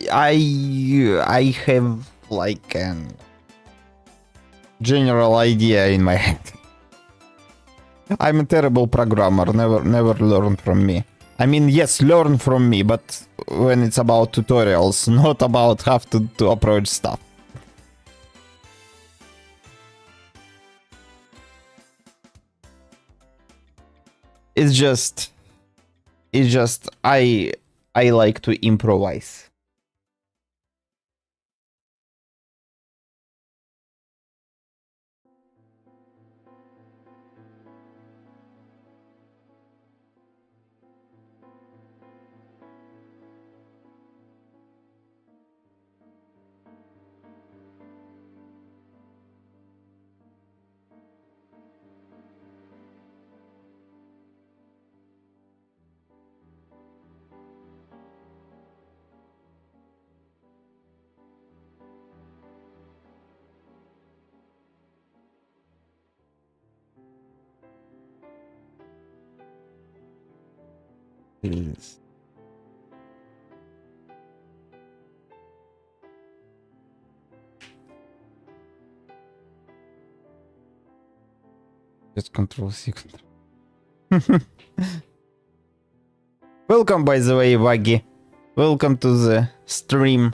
I have like an general idea in my head. I'm a terrible programmer, never learn from me. I mean, yes, learn from me, but when it's about tutorials, not about how to approach stuff. It's just I like to improvise. Please. Just Control C. Welcome, by the way, Waggy. Welcome to the stream.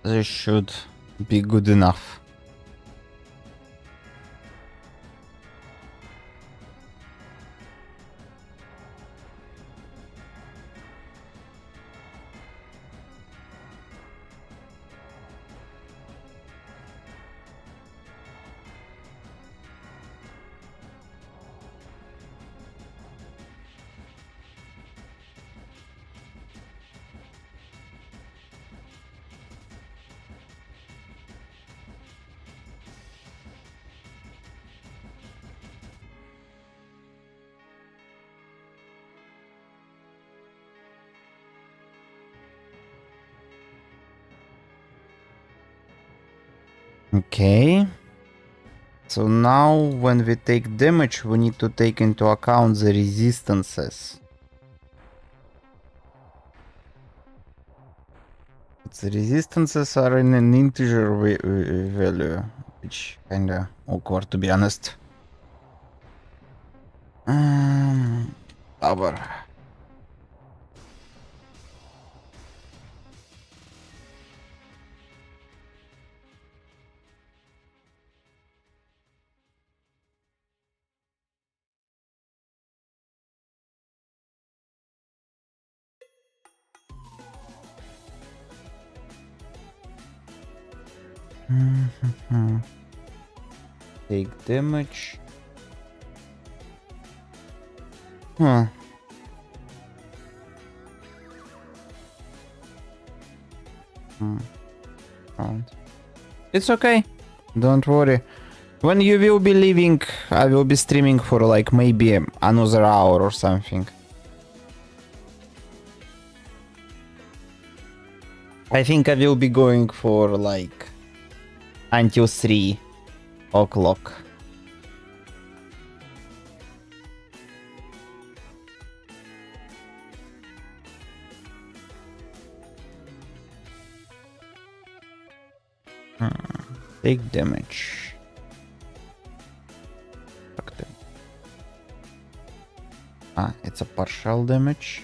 This should be good enough. Okay. So now when we take damage, we need to take into account the resistances. But the resistances are in an integer value, which kinda awkward to be honest. Power. Take damage. Huh. It's okay. Don't worry. When you will be leaving, I will be streaming for like maybe another hour or something. I think I will be going for like until 3 o'clock. Take damage. Okay. It's a partial damage.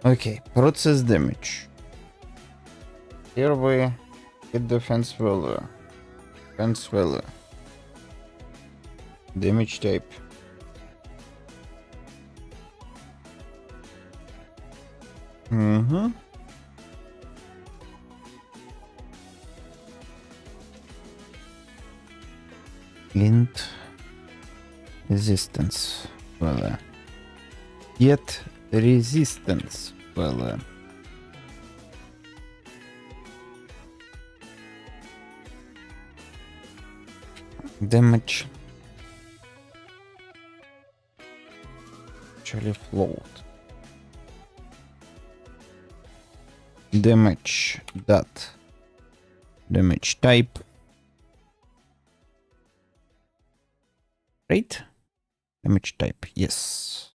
Okay, process damage. Here we get defense value. Defense value. Damage type. Int resistance value. Get resistance value. Damage actually float. Damage dot damage type. Right? Damage type, yes.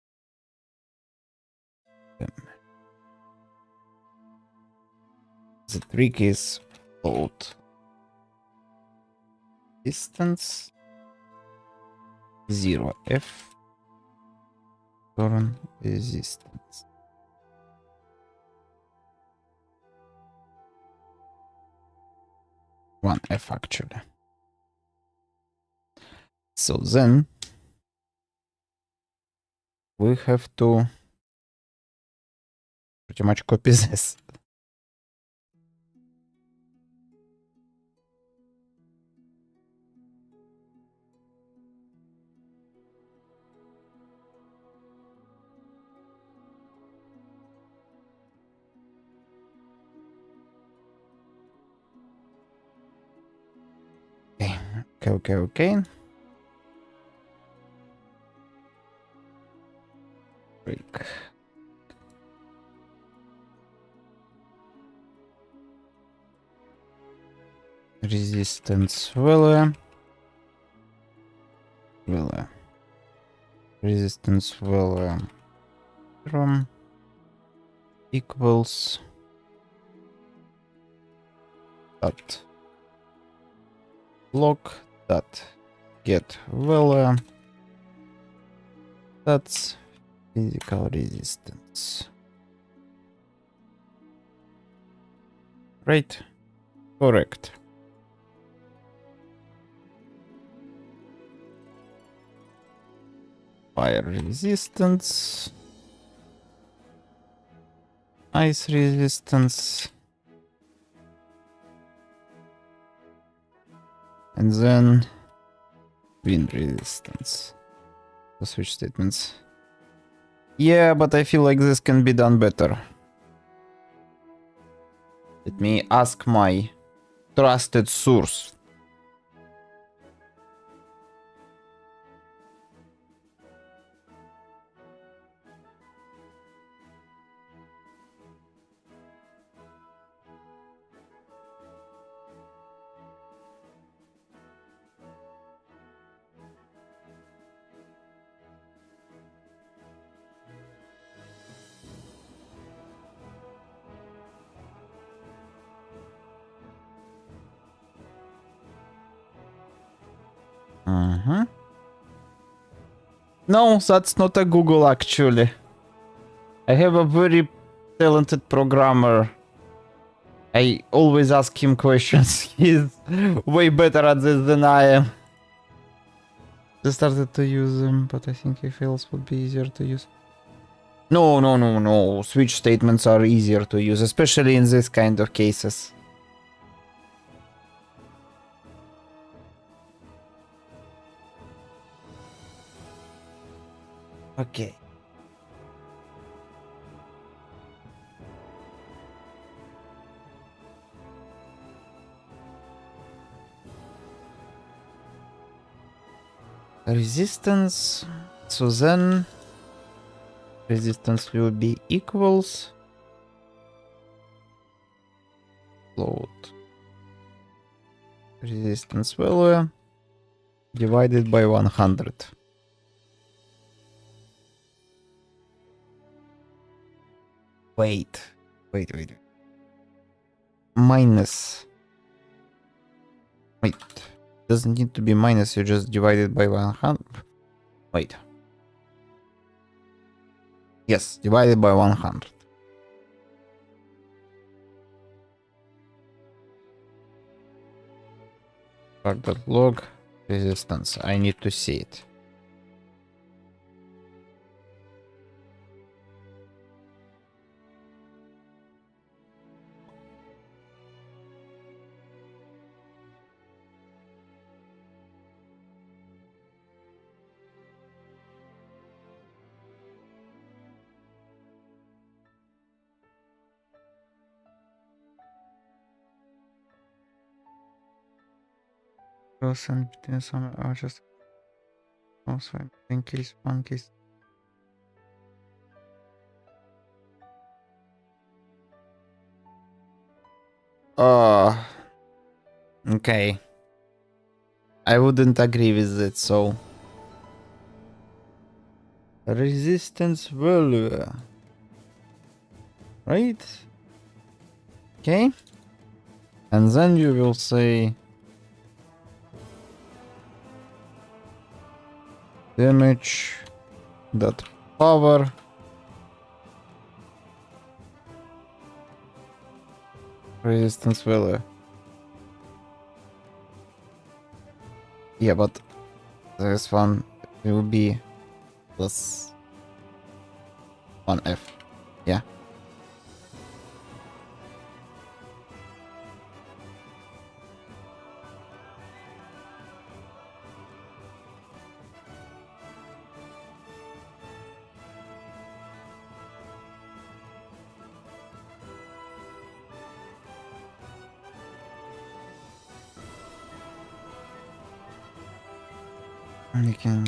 The trick is float. Distance 0f turn resistance. One F actually. So then we have to pretty much copy this. Okay. Break. Resistance value. Resistance value from equals dot block dot get value. That's physical resistance. right? Correct. Fire resistance. Ice resistance. And then wind resistance. The switch statements. Yeah, but I feel like this can be done better. Let me ask my trusted source. No, that's not a Google actually. I have a very talented programmer. I always ask him questions. He's way better at this than I am. Just started to use them, but I think if else would be easier to use. No. Switch statements are easier to use, especially in this kind of cases. Okay. Resistance. So then resistance will be equals load resistance value divided by 100. Wait. Minus. Wait. Doesn't need to be minus, you just divide it by 100. Wait. Yes, divided by 100. Log resistance. I need to see it. And between some are just also in case one case. Okay. I wouldn't agree with it, so resistance value. Right? Okay. And then you will say damage dot power resistance value. Yeah, but this one will be plus 1F. Yeah. You can.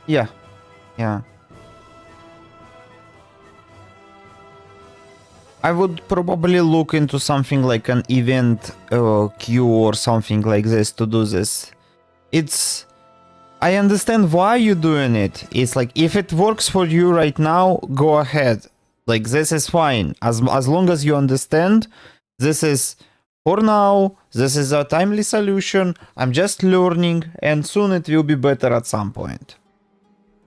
Yeah. I would probably look into something like an event queue or something like this to do this. I understand why you're doing it. It's like, if it works for you right now, go ahead. Like, this is fine. As long as you understand, this is, for now, this is a timely solution. I'm just learning, and soon it will be better at some point.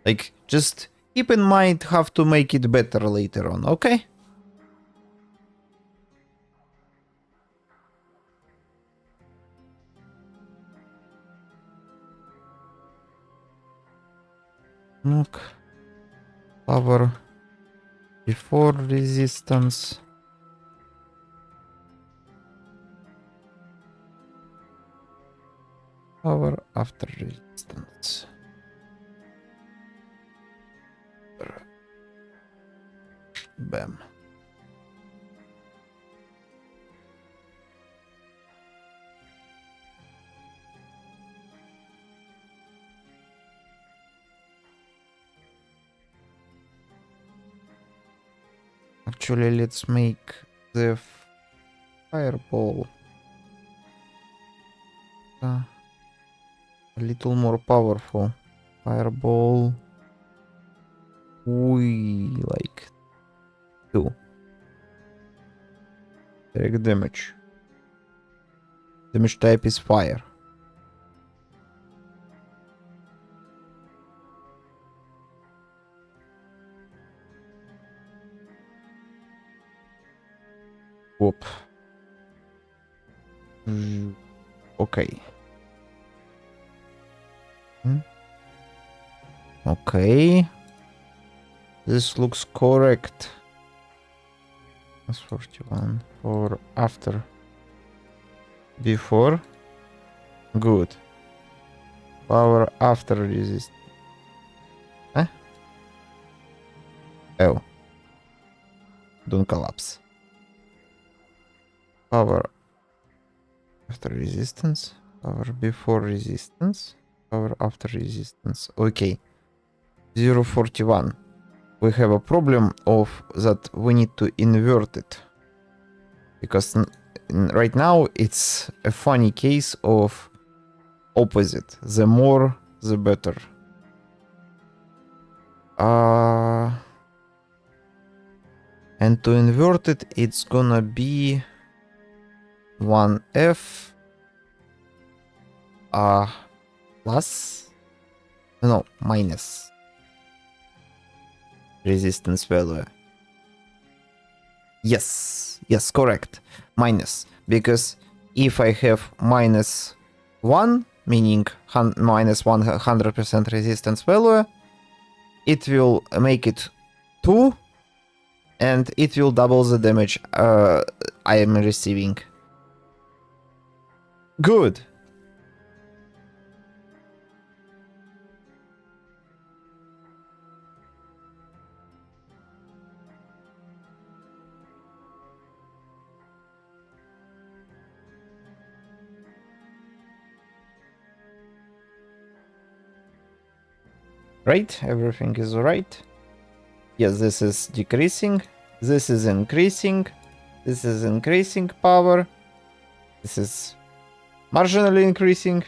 Like, just keep in mind, have to make it better later on, okay? Knock. Power before resistance. Power after resistance. Bam. Actually, let's make the fireball a little more powerful. Fireball. We like 2. Direct damage. Damage type is fire. Whoop. Okay. Okay. This looks correct. That's 41 for after. Before. Good. Power after resist. Huh? Oh. Don't collapse. Power after resistance. Power before resistance. Power after resistance. Okay. 041. We have a problem of that we need to invert it. Because right now it's a funny case of opposite. The more, the better. And to invert it, it's gonna be 1F plus, no, minus resistance value. Yes, correct. Minus, because if I have minus 1, meaning minus 100% resistance value, it will make it 2, and it will double the damage I am receiving. Good. Right? Everything is right. Yes, this is decreasing. This is increasing. This is increasing power. This is marginally increasing.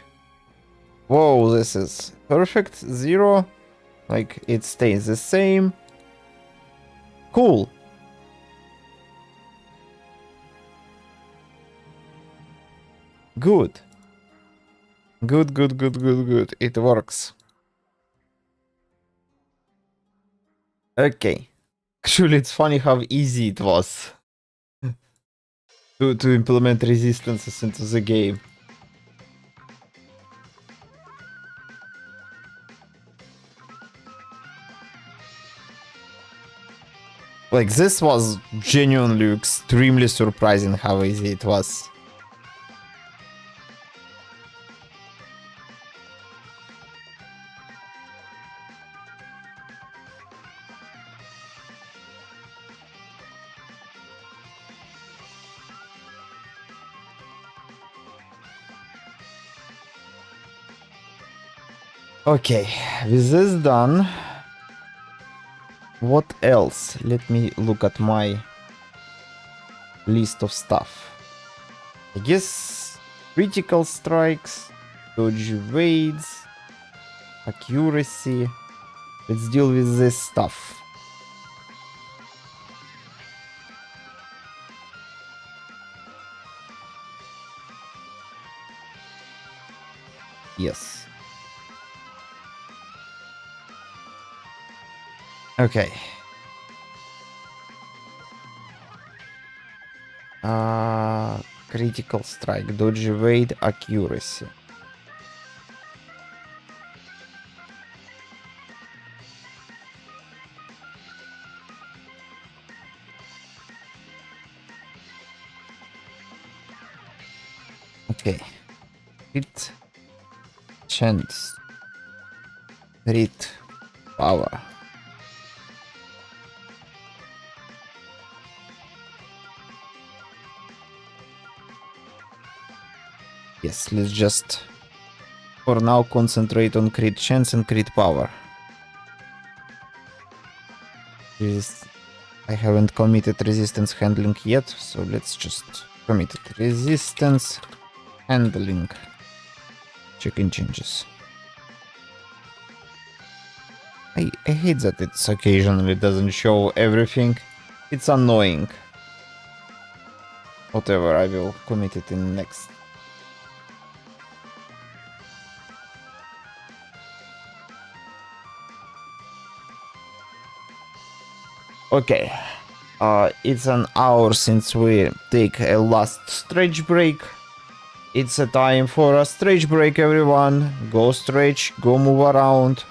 Whoa, this is perfect. 0. Like, it stays the same. Cool. Good. Good. It works. Okay. Actually, it's funny how easy it was to implement resistances into the game. Like, this was genuinely extremely surprising how easy it was. Okay, with this done, what else? Let me look at my list of stuff. I guess critical strikes, dodge evades, accuracy. Let's deal with this stuff. Yes. Okay. Critical strike, dodge evade, accuracy. Okay. Crit chance. Crit power. Yes, let's just for now concentrate on crit chance and crit power. I haven't committed resistance handling yet, so let's just commit it. Resistance handling. Checking changes. I hate that it's occasionally doesn't show everything. It's annoying. Whatever, I will commit it in next. Okay. It's an hour since we take a last stretch break. It's a time for a stretch break, everyone. Go stretch, go move around.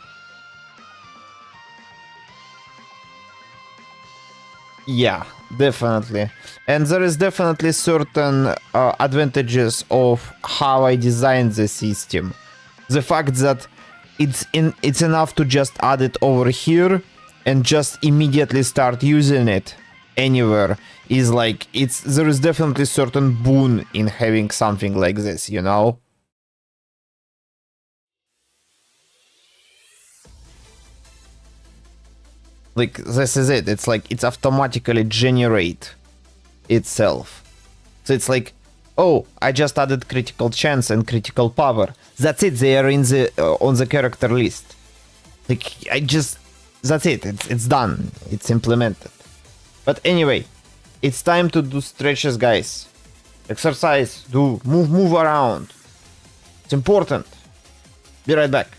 Yeah, definitely. And there is definitely certain advantages of how I designed the system. The fact that it's enough to just add it over here and just immediately start using it anywhere is like there is definitely certain boon in having something like this, you know? Like this is it. It's like it's automatically generate itself. So it's like, oh, I just added critical chance and critical power. That's it. They are in the on the character list. Like that's it. It's done. It's implemented. But anyway, it's time to do stretches, guys. Exercise. Do move around. It's important. Be right back.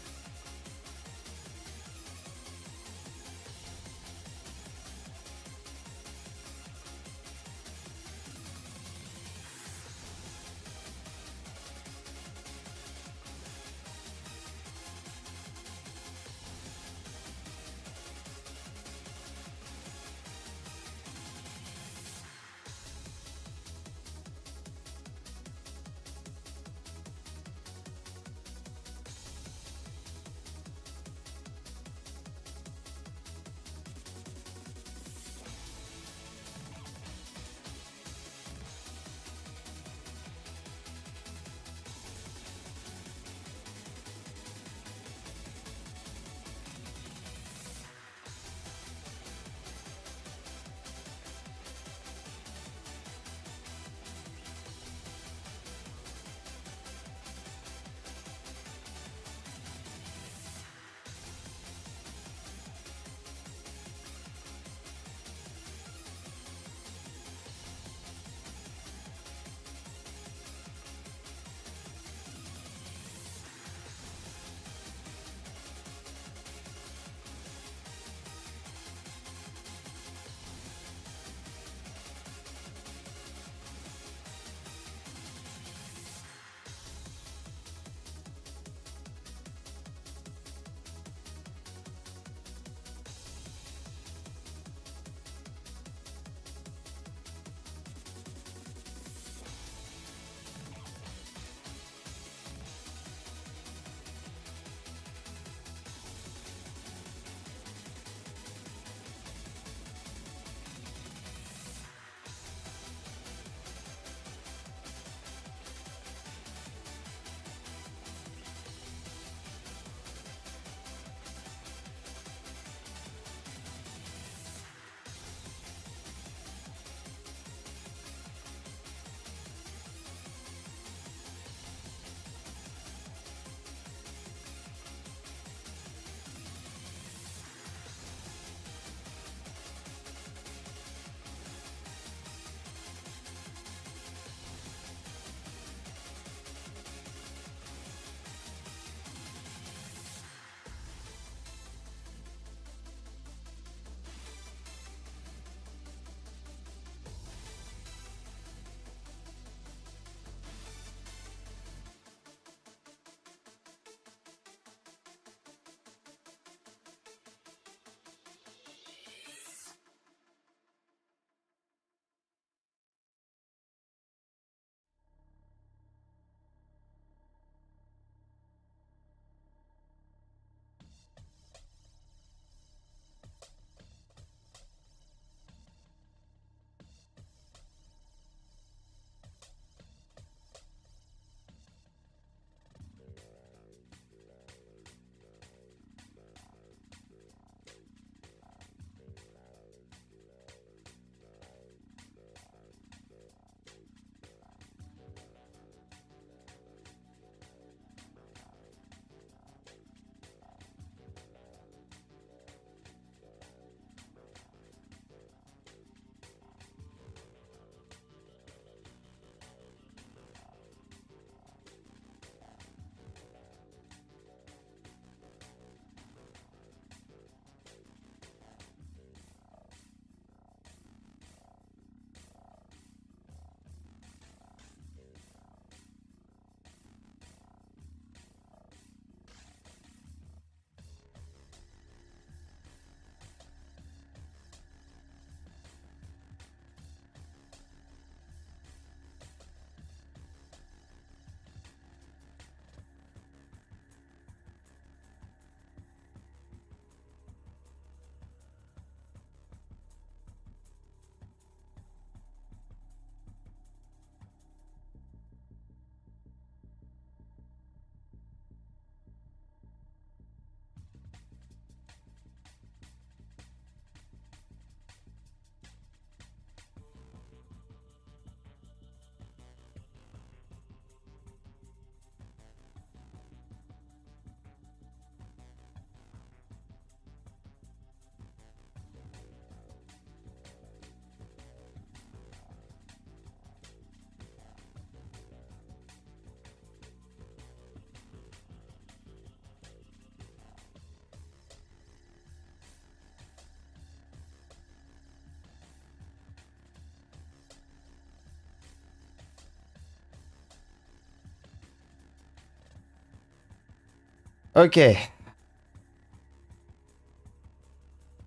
Okay.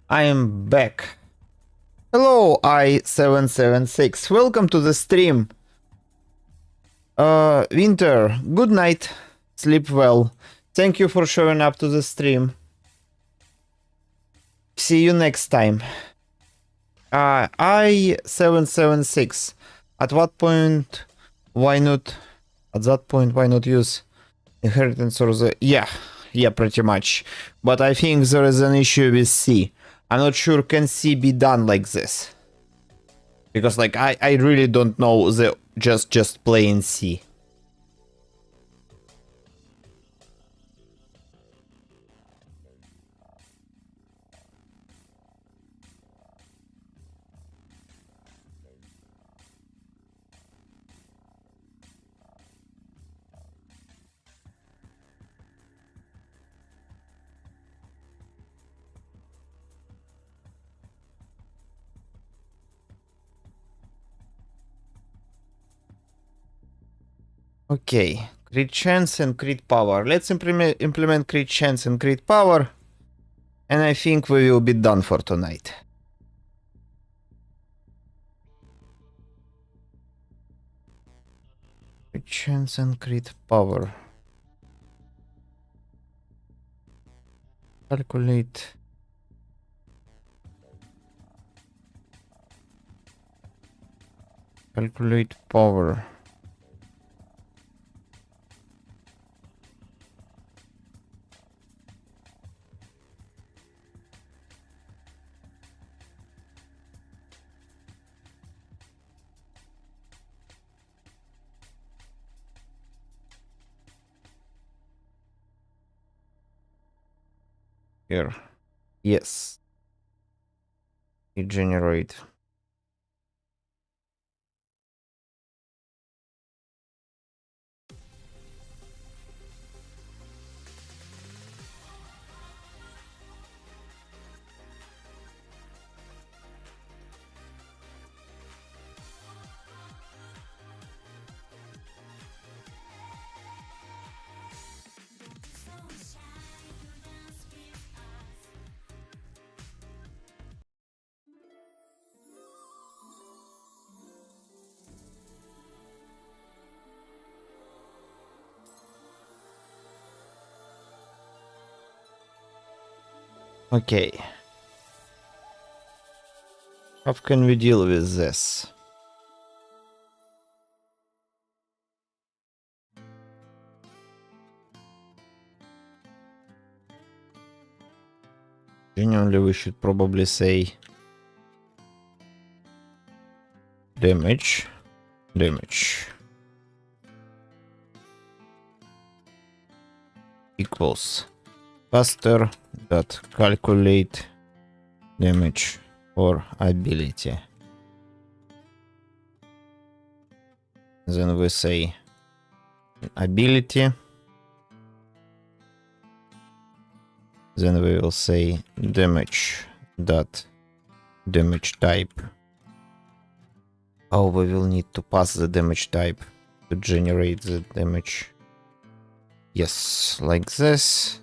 I am back. Hello, I776. Welcome to the stream. Winter, good night. Sleep well. Thank you for showing up to the stream. See you next time. I776. At what point, why not? At that point, why not use inheritance or the... Yeah, pretty much. But I think there is an issue with C. I'm not sure can C be done like this. Because like I really don't know the just plain C. Okay, crit chance and crit power. Let's implement crit chance and crit power. And I think we will be done for tonight. Crit chance and crit power. Calculate. Calculate power. Here. Yes. Regenerate. Okay. How can we deal with this? Genuinely, we should probably say damage equals faster dot calculate damage or ability. Then we say ability. Then we will say damage dot damage type. Oh, we will need to pass the damage type to generate the damage. Yes, like this.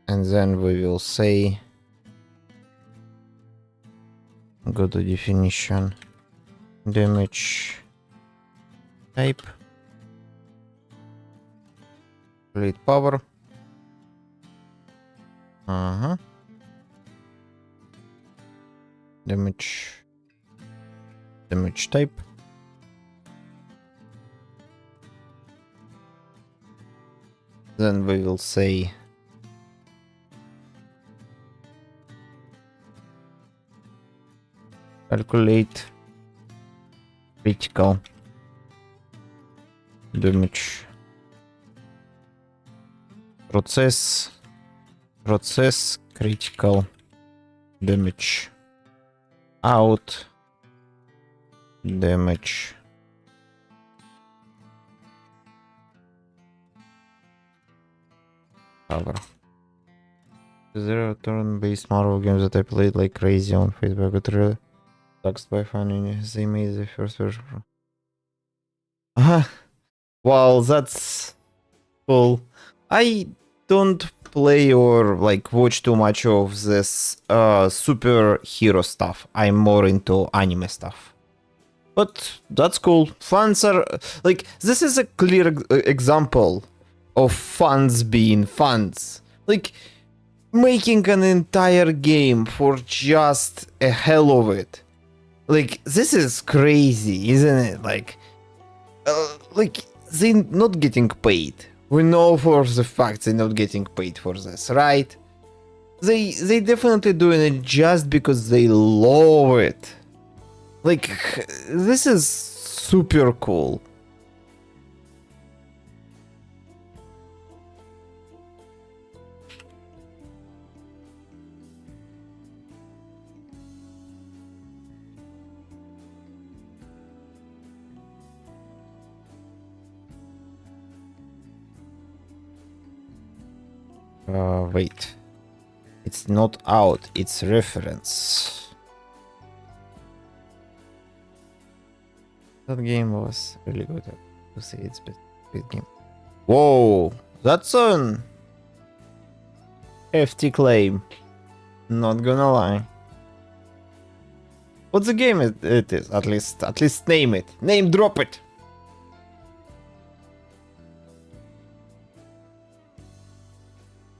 And then we will say, go to definition, damage type, calculate power. Damage type. Then we will say calculate critical damage. Process critical damage out damage power. There are turn-based Marvel games that I played like crazy on Facebook. It really sucks by finding they made the first version. Well, that's cool. I don't play or like watch too much of this superhero stuff. I'm more into anime stuff. But that's cool. Fans are like this is a clear example of fans being fans. Like making an entire game for just a hell of it. Like this is crazy, isn't it? Like they not getting paid. We know for the fact they're not getting paid for this, right? They definitely doing it just because they love it. Like this is super cool. Wait. It's not out, it's reference. That game was really good to say it's best game. Whoa, that's an hefty claim. Not gonna lie. What's the game it is? At least name it. Name drop it.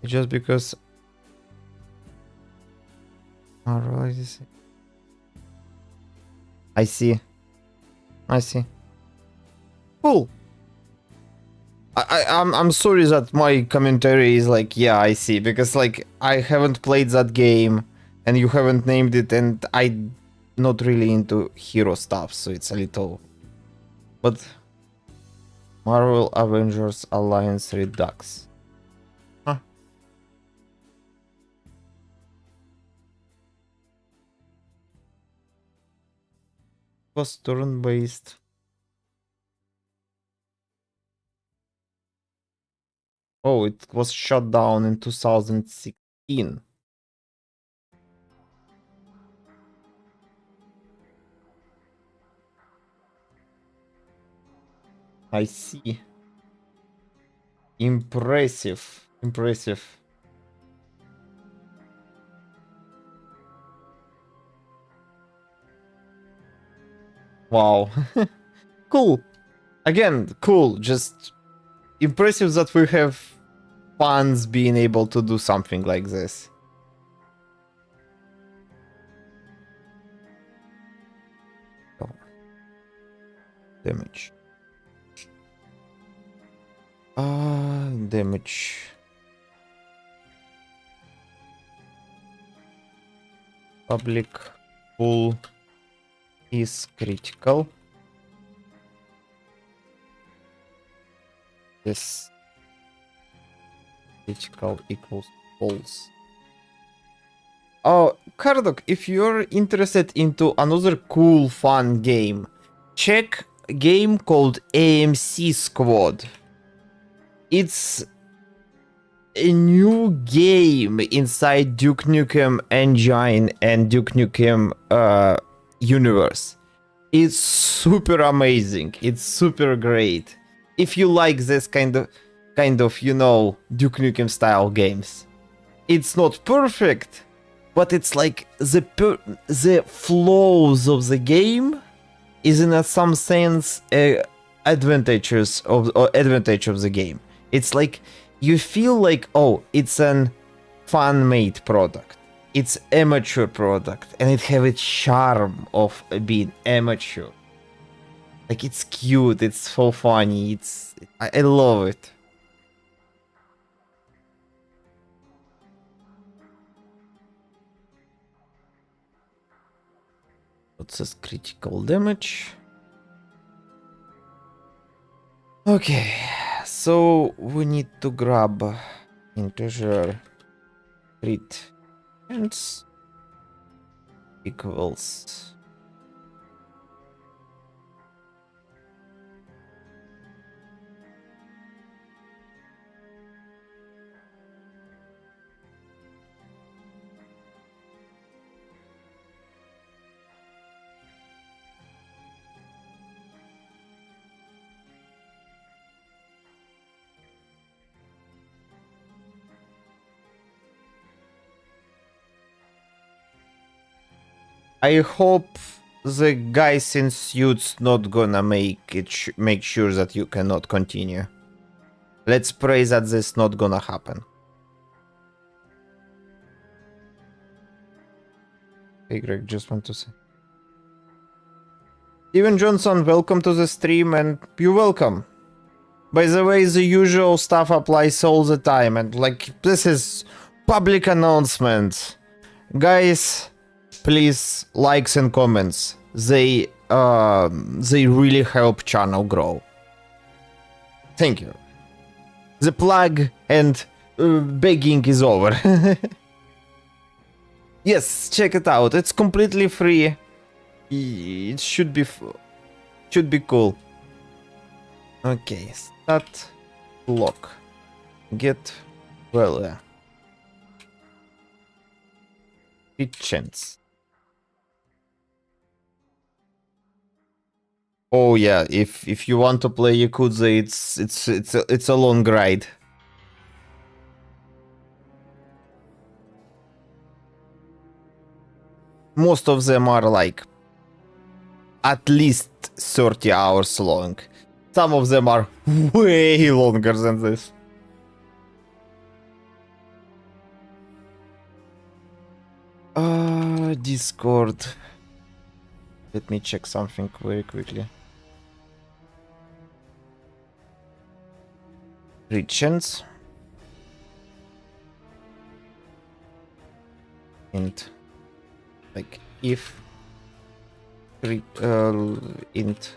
Just because I see. Cool. I'm sorry that my commentary is like, yeah, I see, because like I haven't played that game and you haven't named it, and I not really into hero stuff, so it's a little. But Marvel Avengers Alliance Redux. Huh. Was turn-based. Oh, it was shut down in 2016. I see. Impressive. Wow. Cool. Again, cool. Just impressive that we have fans being able to do something like this. Oh. Damage. Damage. Public pool is critical. Yes. Critical equals false. Oh, Kardok, if you're interested into another cool, fun game, check a game called AMC Squad. It's a new game inside Duke Nukem Engine and Duke Nukem universe. It's super amazing. It's super great. If you like this kind of Duke Nukem style games. It's not perfect, but it's like the flows of the game is in some sense advantage of the game. It's like you feel like, oh, it's an fan-made product. It's amateur product, and it have its charm of being amateur. Like it's cute, it's so funny. I love it. What's this critical damage? Okay, so we need to grab integer crit and equals. I hope the guys in suits not gonna make sure that you cannot continue. Let's pray that this not gonna happen. Hey Greg, just want to say. Steven Johnson, welcome to the stream, and you're welcome. By the way, the usual stuff applies all the time, and like, this is public announcement. Guys, please, likes and comments. They really help channel grow. Thank you. The plug and begging is over. Yes, check it out. It's completely free. It should be cool. Okay, start lock. Get well. Chance. Oh yeah, if you want to play Yakuza, it's a long ride. Most of them are like at least 30 hours long. Some of them are way longer than this. Discord. Let me check something very quickly. Richens. Int. Like if int.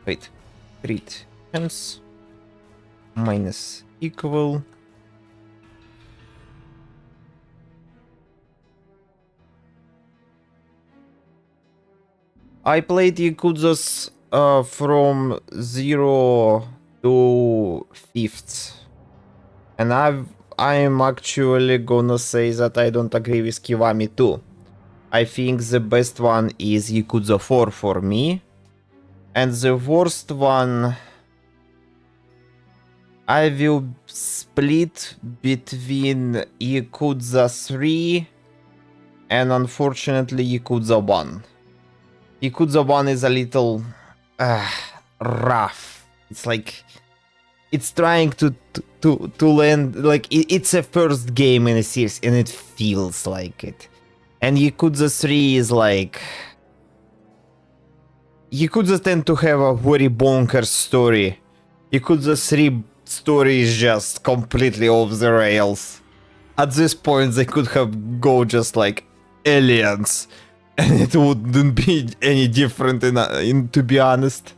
Wait. Richens minus equal. I played Yakuzas from 0 to 5th, and I'm actually gonna say that I don't agree with Kiwami too. I think the best one is Yakuza 4 for me, and the worst one I will split between Yakuza 3 and unfortunately Yakuza 1. Yakuza 1 is a little rough. It's like it's trying to land like it's a first game in a series and it feels like it. And Yakuza 3 is like Yakuza tend to have a very bonkers story. Yakuza 3 story is just completely off the rails. At this point they could have go just like aliens. And it wouldn't be any different to be honest.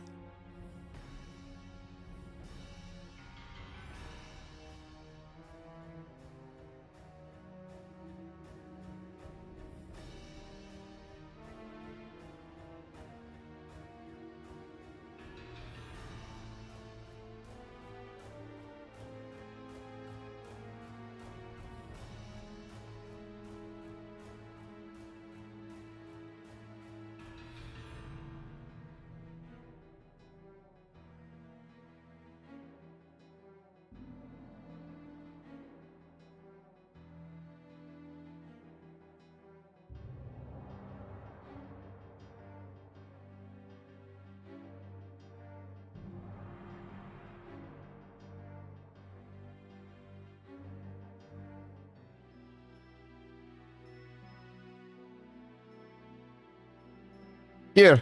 Here,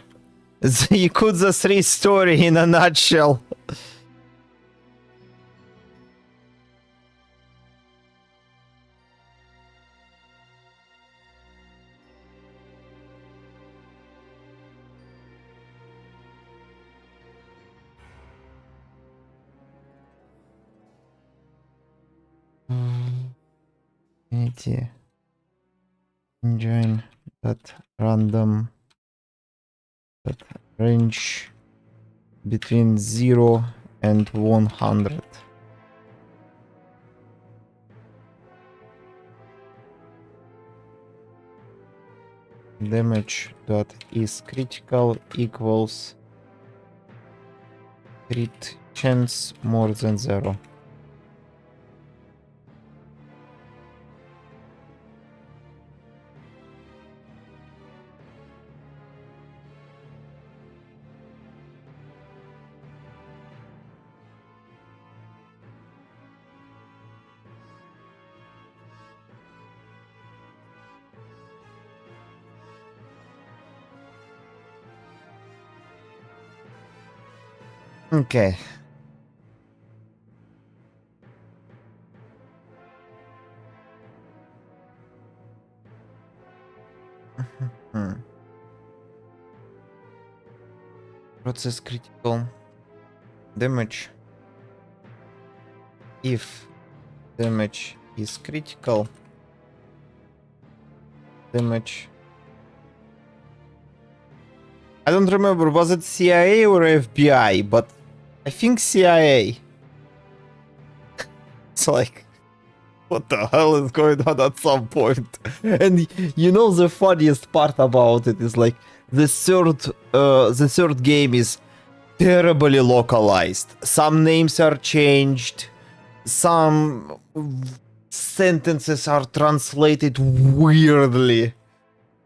the Yakuza 3 story in a nutshell. Unity. Join that random. That range between 0 and 100. Damage that is critical equals crit chance more than 0. Okay. Process critical damage. If damage is critical, damage. I don't remember, was it CIA or FBI, but I think CIA. It's like, what the hell is going on at some point? And you know the funniest part about it is like the third game is terribly localized. Some names are changed, some sentences are translated weirdly.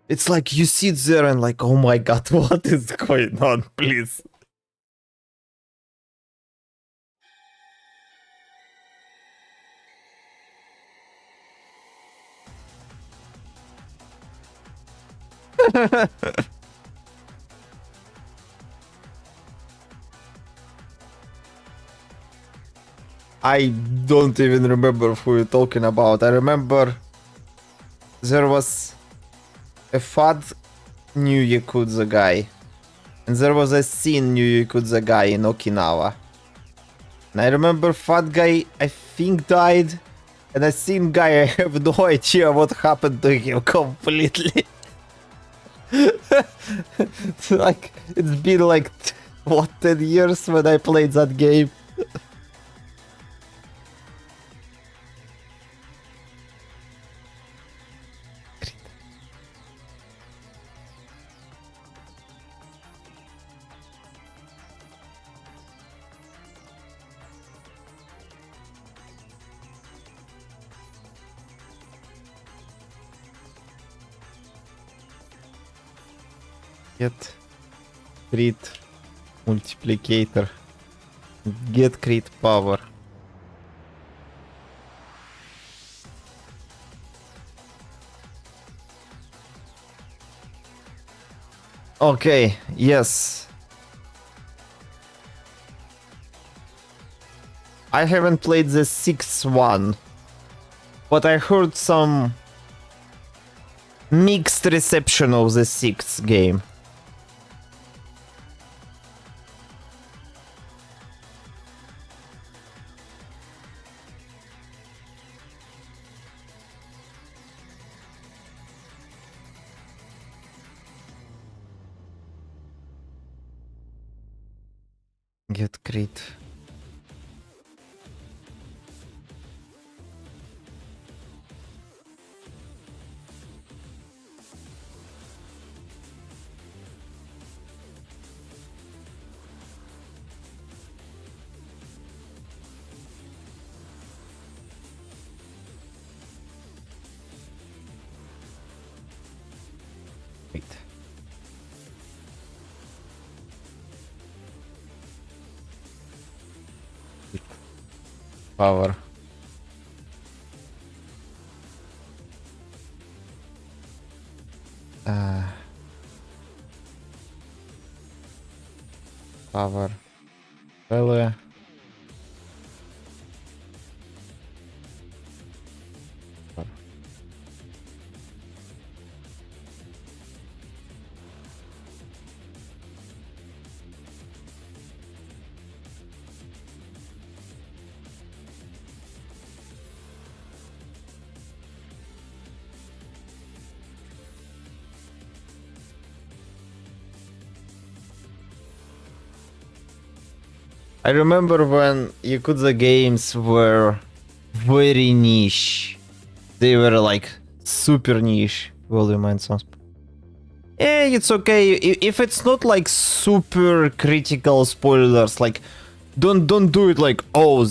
It's like you sit there and like, oh my god, what is going on, please? I don't even remember who you're talking about. I remember there was a fat new Yakuza guy, and there was a thin new Yakuza guy in Okinawa. And I remember fat guy, I think, died, and a thin guy, I have no idea what happened to him completely. Like, it's been like, what, 10 years when I played that game? Get crit multiplicator. Get crit power. Okay, yes. I haven't played the sixth one, but I heard some mixed reception of the sixth game. Get crit. Wait. Power. Power. Well, I remember when Yakuza games were very niche. They were like super niche. Volume and sounds. It's okay if it's not like super critical spoilers. Like, don't do it like, oh,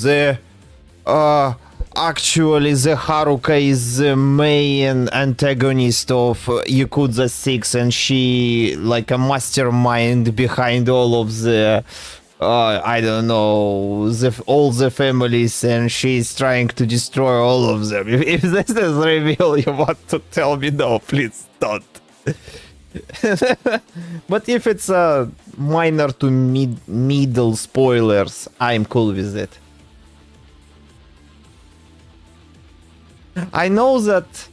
actually the Haruka is the main antagonist of Yakuza 6 and she like a mastermind behind all of the I don't know, all the families, and she's trying to destroy all of them. If this is the reveal you want to tell me, no, please don't. But if it's a minor to middle spoilers, I'm cool with it. I know that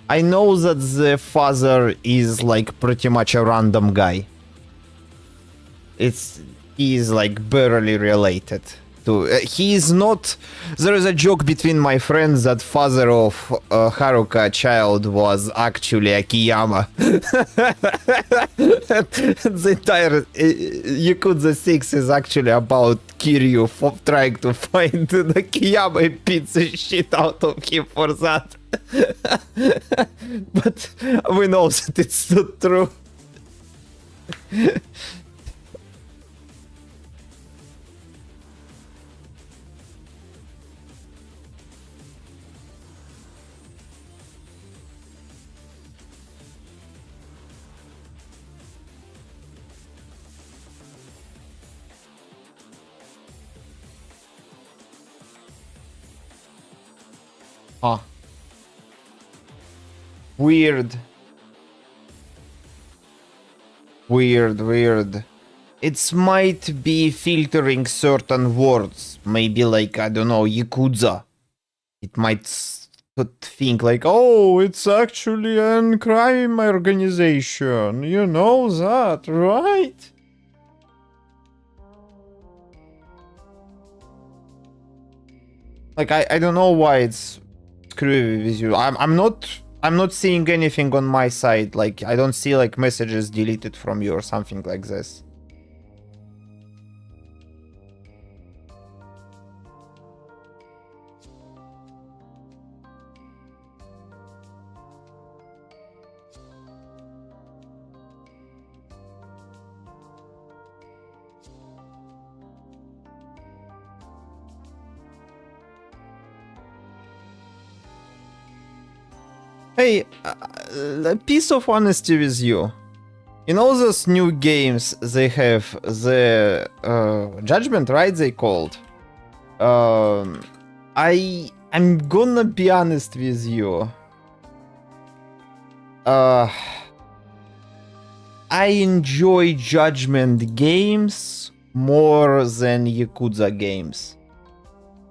the father is like pretty much a random guy. He is like barely related to. He is not. There is a joke between my friends that father of Haruka child was actually Akiyama. The entire Yakuza 6 is actually about Kiryu trying to find Akiyama and beat the shit out of him for that. But we know that it's not true. Huh. Weird. Weird. It might be filtering certain words. Maybe like, I don't know, Yakuza. It might think like, oh, it's actually a crime organization. You know that, right? Like, I don't know why it's screwy with you. I'm not seeing anything on my side. Like, I don't see like messages deleted from you or something like this. Hey, a piece of honesty with you. You know those new games they have, the Judgment, right? They called. I'm gonna be honest with you. I enjoy Judgment games more than Yakuza games,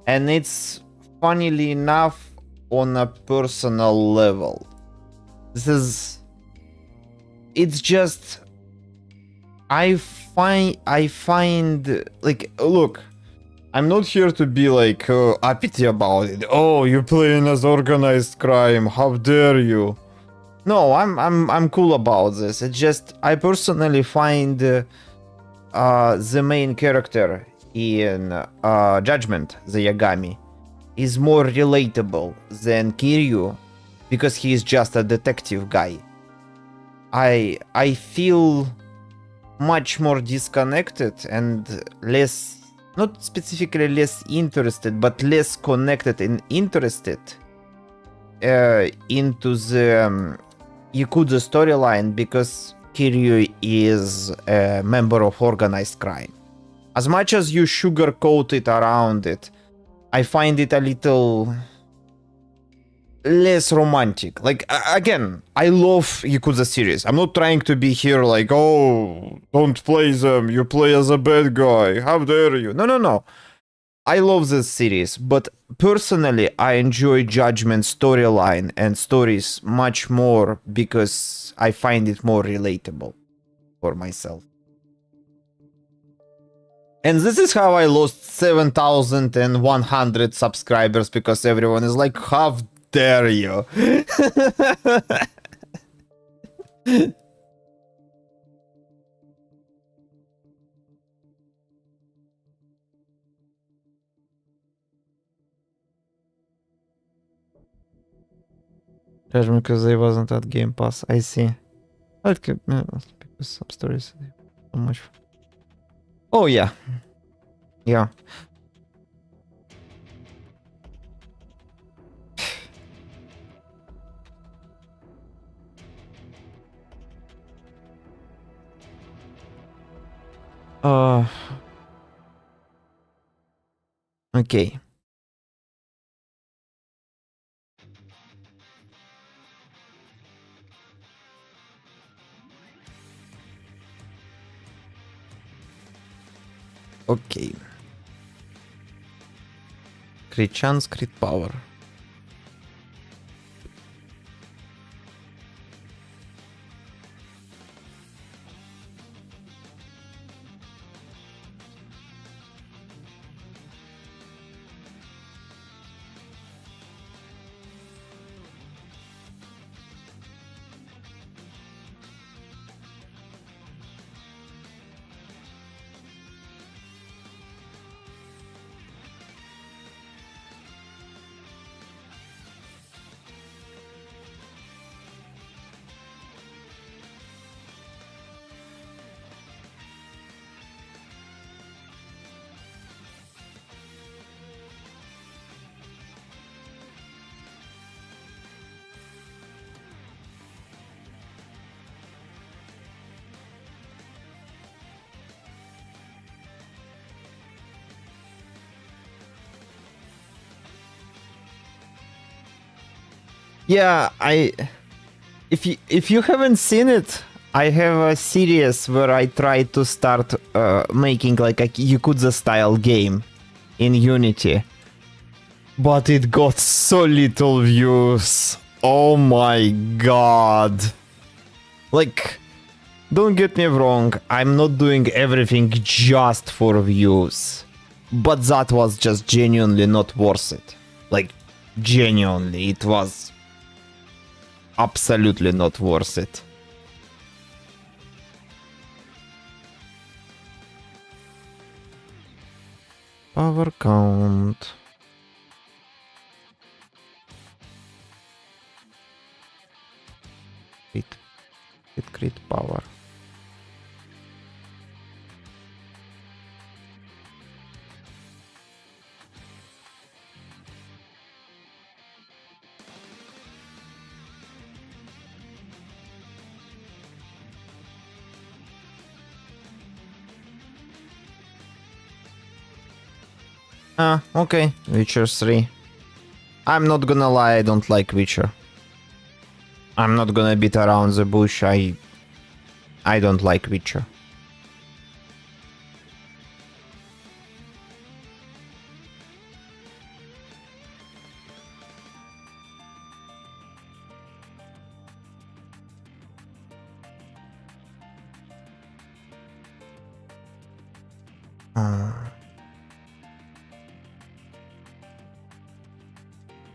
and it's funnily enough on a personal level. It's just I find like, look, I'm not here to be like uppity about it. Oh, you're playing as organized crime, how dare you? No, I'm cool about this. It's just I personally find the main character in Judgment, the Yagami, is more relatable than Kiryu because he is just a detective guy. I feel much more disconnected and less, not specifically less interested, but less connected and interested into the Yakuza storyline because Kiryu is a member of organized crime. As much as you sugarcoat it around it, I find it a little less romantic. Like, again, I love Yakuza series. I'm not trying to be here like, oh, don't play them, you play as a bad guy, how dare you. No. I love this series, but personally, I enjoy Judgment storyline and stories much more because I find it more relatable for myself. And this is how I lost 7,100 subscribers, because everyone is like, how dare you? Judgment because they wasn't at Game Pass. I see. Because some stories so much. Oh yeah. Yeah. Okay. Okay. Crit chance, crit power. Yeah, if you haven't seen it, I have a series where I try to start making like a Yakuza style game in Unity. But it got so little views. Oh my god. Like, don't get me wrong, I'm not doing everything just for views. But that was just genuinely not worth it. Like, genuinely, it was absolutely not worth it. Power count. Crit power. Ah, okay. Witcher 3. I'm not gonna lie, I don't like Witcher. I'm not gonna beat around the bush, I don't like Witcher.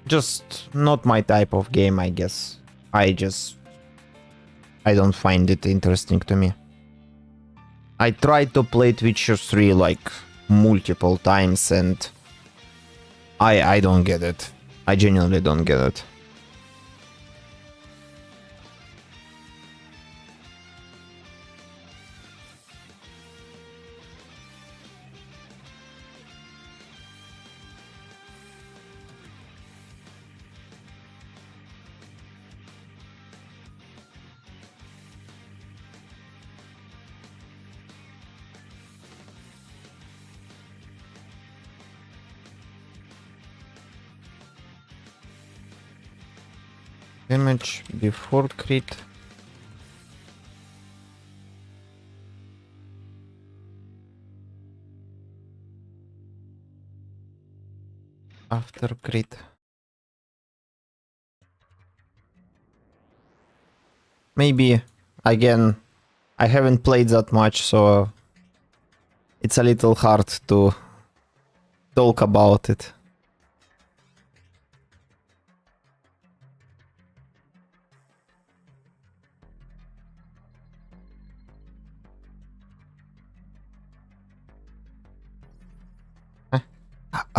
Just not my type of game, I guess. I don't find it interesting to me. I tried to play Witcher 3 like multiple times and I don't get it. I genuinely don't get it. Damage before crit. After crit. Maybe, again, I haven't played that much, so it's a little hard to talk about it.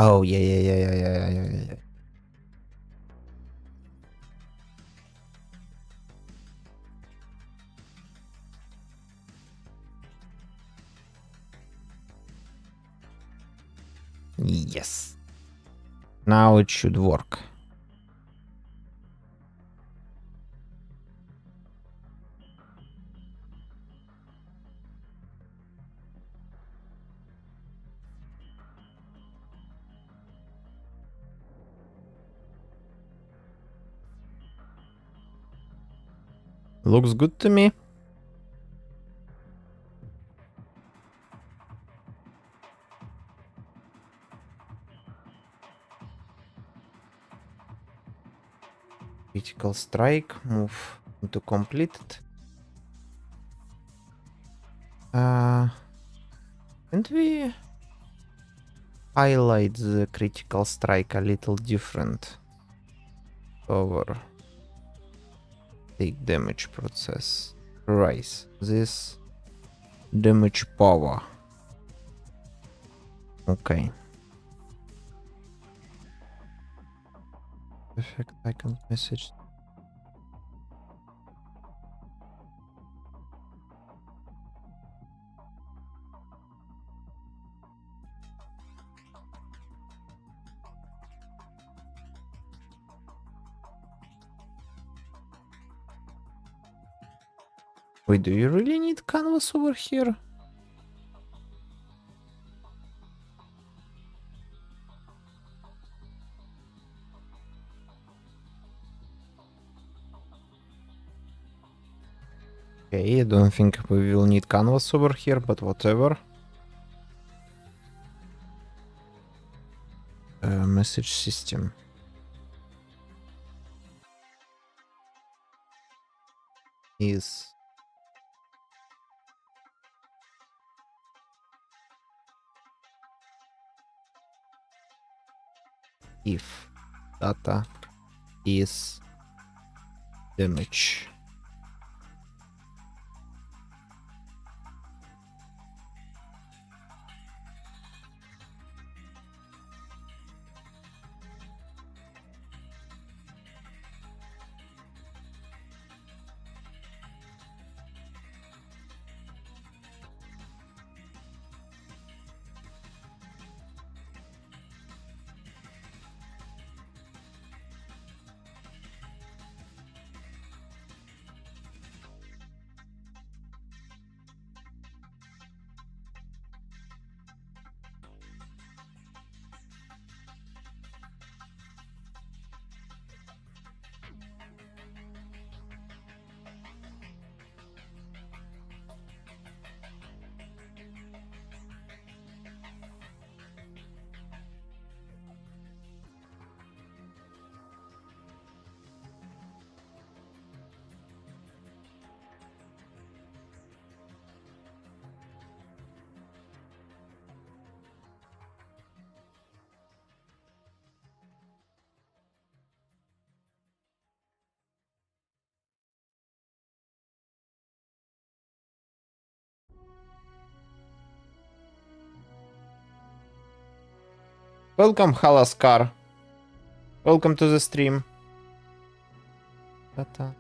Oh, yeah. Yes. Now it should work. Looks good to me. Critical strike, move into completed. And we highlight the critical strike a little different over take damage process. Rise this damage power. Okay. Effect icon message. Wait, do you really need canvas over here? Okay, I don't think we will need canvas over here, but whatever. Message system. Is if data is damage. Welcome, Halaskar. Welcome to the stream. Data.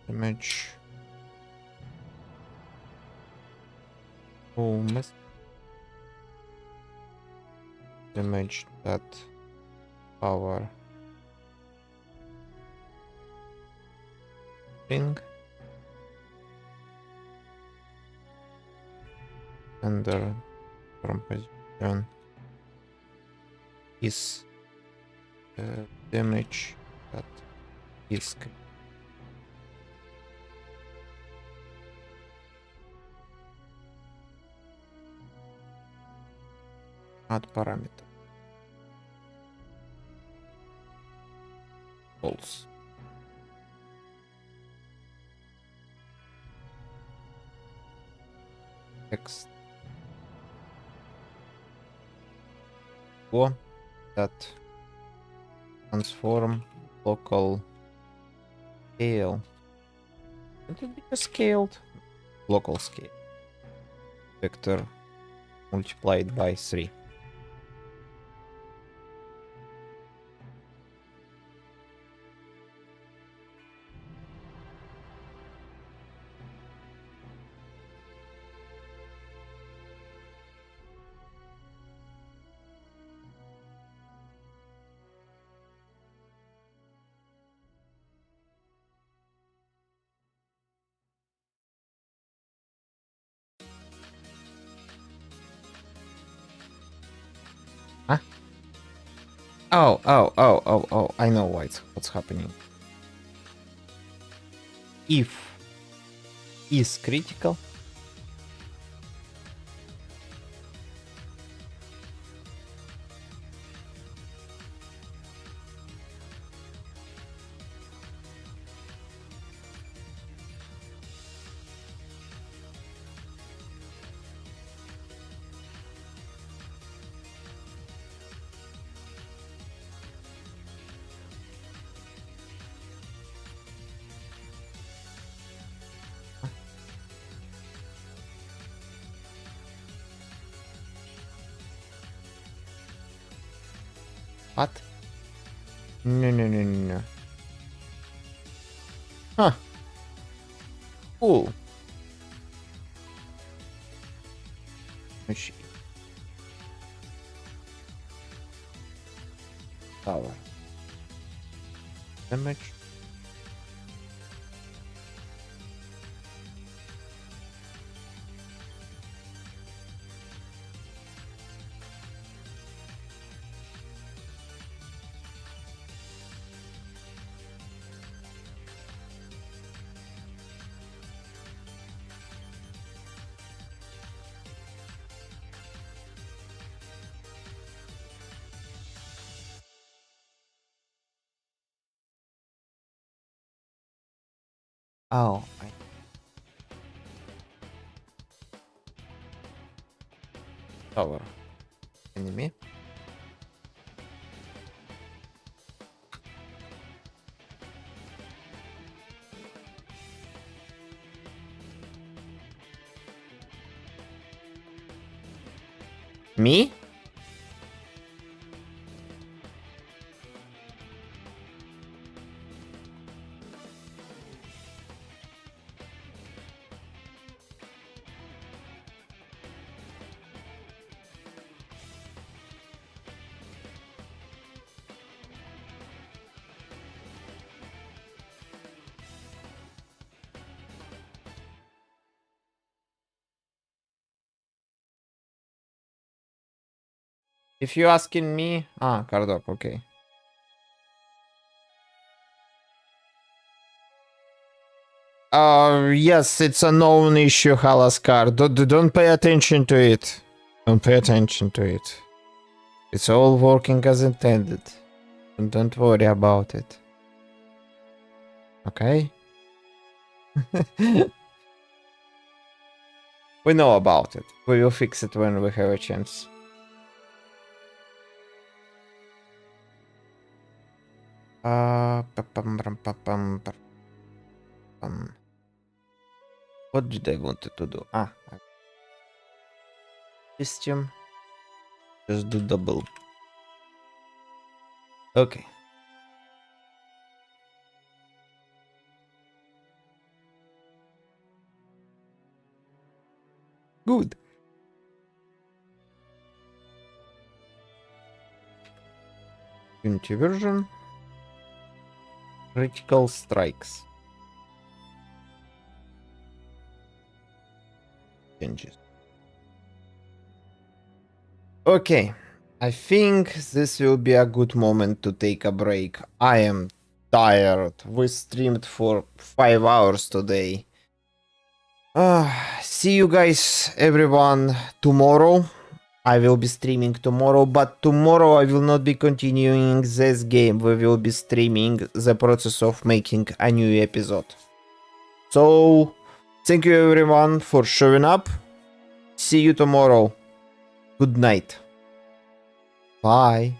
Damage. Oh, miss. Damage that power. Thing. Under from position is damage that is add parameter false. Text that transform local scale. Did it be scaled? Local scale. Vector multiplied by 3. Huh? Oh, I know what's happening. If is critical, What? No, no, no, no, no. Huh. Cool. Machine. Power. Damage. Oh, power. Enemy. Me? If you're asking me... Ah, Cardok, okay. Yes, it's a known issue, Halaskar. Don't pay attention to it. Don't pay attention to it. It's all working as intended. And don't worry about it. Okay? We know about it. We will fix it when we have a chance. What did I want to do? System. Just do double. Okay. Good. Unity version. Critical strikes. Changes. Okay. I think this will be a good moment to take a break. I am tired. We streamed for 5 hours today. See you guys, everyone, tomorrow. I will be streaming tomorrow, but tomorrow I will not be continuing this game. We will be streaming the process of making a new episode. So, thank you everyone for showing up. See you tomorrow. Good night. Bye.